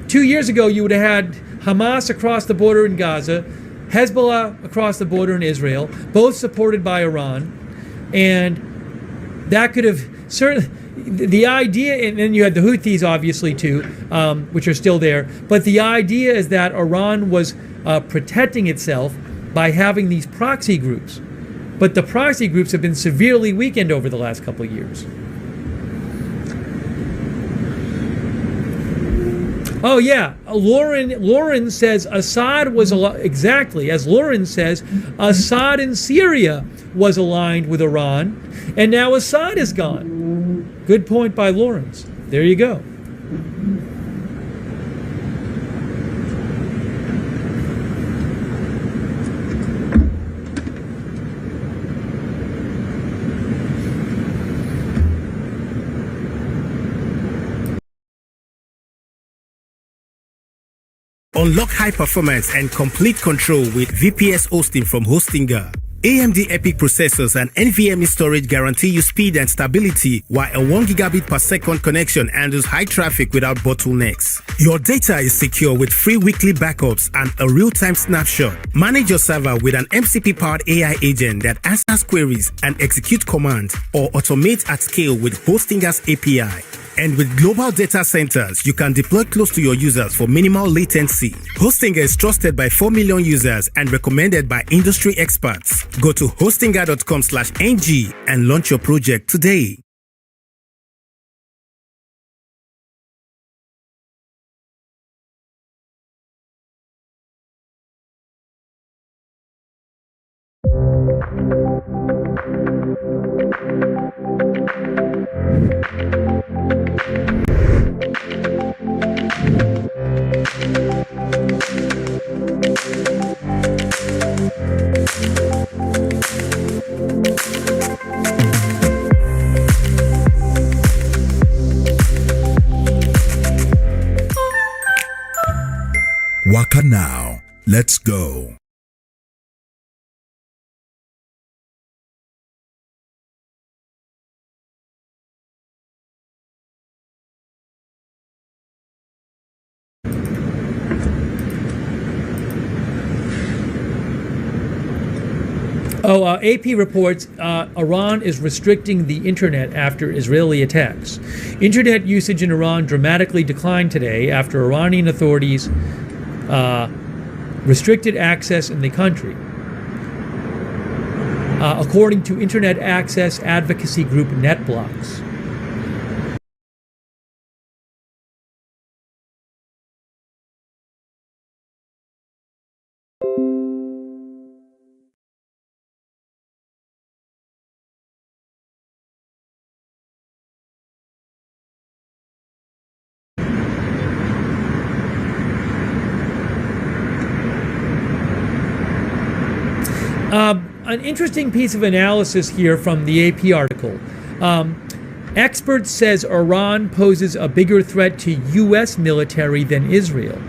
2 years ago, you would have had Hamas across the border in Gaza, Hezbollah across the border in Israel, both supported by Iran, and that could have certainly, the idea, and then you had the Houthis obviously too, which are still there, but the idea is that Iran was protecting itself by having these proxy groups. But the proxy groups have been severely weakened over the last couple of years. Oh yeah, Lauren says Assad was exactly as Lauren says. Assad in Syria was aligned with Iran, and now Assad is gone. Good point by Lawrence. There you go. Unlock high performance and complete control with VPS hosting from Hostinger. AMD EPYC processors and NVMe storage guarantee you speed and stability, while a 1 gigabit per second connection handles high traffic without bottlenecks. Your data is secure with free weekly backups and a real-time snapshot. Manage your server with an MCP-powered AI agent that answers queries and executes commands, or automate at scale with Hostinger's API. And with global data centers, you can deploy close to your users for minimal latency. Hostinger is trusted by 4 million users and recommended by industry experts. Go to hostinger.com/ng and launch your project today. Waka now. Let's go. AP reports Iran is restricting the internet after Israeli attacks. Internet usage in Iran dramatically declined today after Iranian authorities restricted access in the country, according to internet access advocacy group NetBlocks. An interesting piece of analysis here from the AP article. Expert says Iran poses a bigger threat to U.S. military than Israel.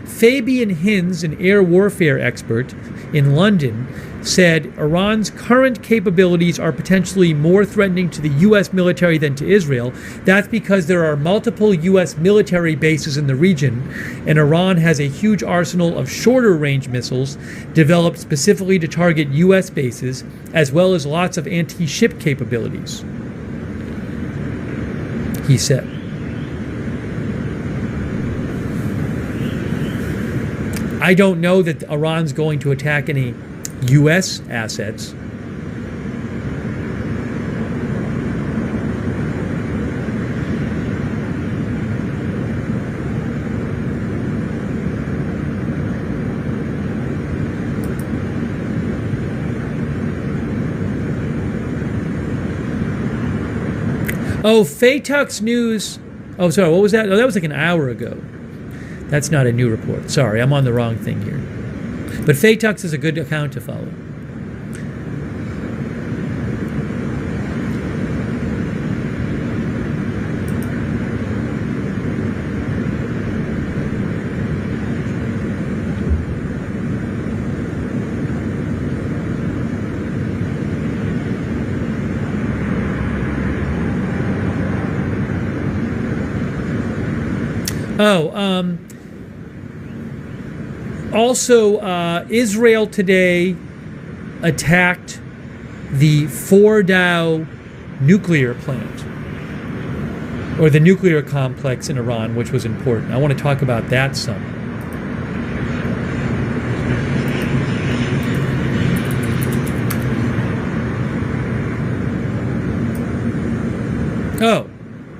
Fabian Hinz, an air warfare expert in London, said Iran's current capabilities are potentially more threatening to the U.S. military than to Israel. That's because there are multiple U.S. military bases in the region, and Iran has a huge arsenal of shorter-range missiles developed specifically to target U.S. bases, as well as lots of anti-ship capabilities, he said. I don't know that Iran's going to attack any U.S. assets. Oh, Faytux News. Oh, sorry, what was that? Oh, that was like an hour ago. That's not a new report. Sorry, I'm on the wrong thing here. But Faytux is a good account to follow. Also, Israel today attacked the Fordow nuclear plant, or the nuclear complex in Iran, which was important. I want to talk about that some. Oh,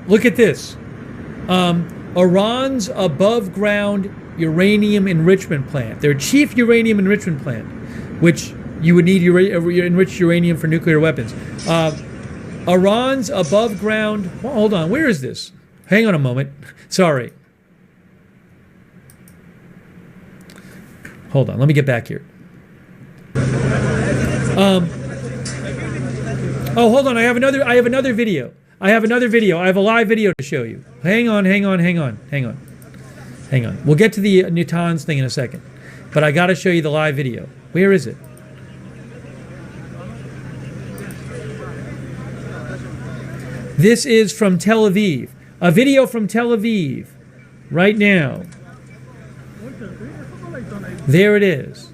look at this. Iran's above-ground uranium enrichment plant, their chief uranium enrichment plant, which you would need enriched uranium for nuclear weapons. Iran's above-ground... Well, hold on, where is this? Hang on a moment. Sorry. Hold on, let me get back here. Oh, hold on, I have another video. I have a live video to show you. Hang on. We'll get to the Natanz thing in a second. But I got to show you the live video. Where is it? This is from Tel Aviv. A video from Tel Aviv. Right now. There it is.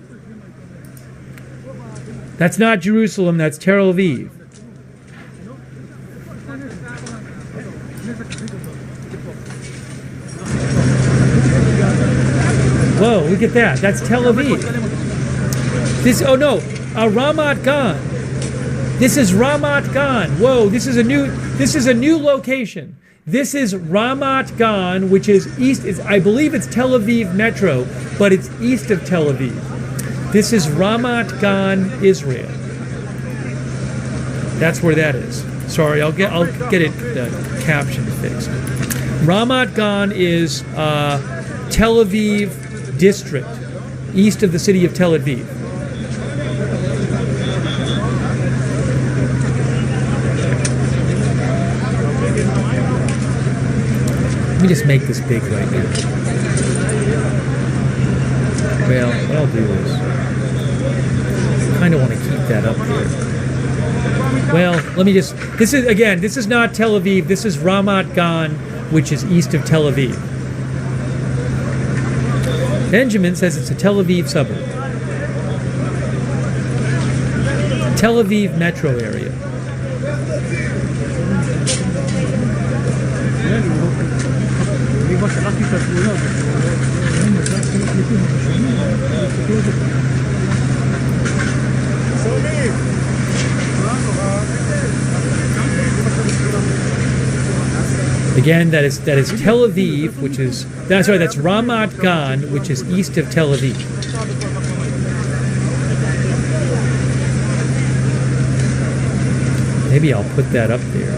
That's not Jerusalem, that's Tel Aviv. Whoa, look at that. That's Tel Aviv. Ramat Gan. This is Ramat Gan. Whoa, this is a new location. This is Ramat Gan, which is east, I believe it's Tel Aviv Metro, but it's east of Tel Aviv. This is Ramat Gan, Israel. That's where that is. Sorry, I'll get it caption fixed. Ramat Gan is Tel Aviv district, east of the city of Tel Aviv. Let me just make this big right now. Well, what I'll do is, I kind of want to keep that up there. Well, let me just, this is not Tel Aviv, this is Ramat Gan, which is east of Tel Aviv. Benjamin says it's a Tel Aviv suburb. Tel Aviv metro area. Again, that is Tel Aviv, that's Ramat Gan, which is east of Tel Aviv. Maybe I'll put that up there.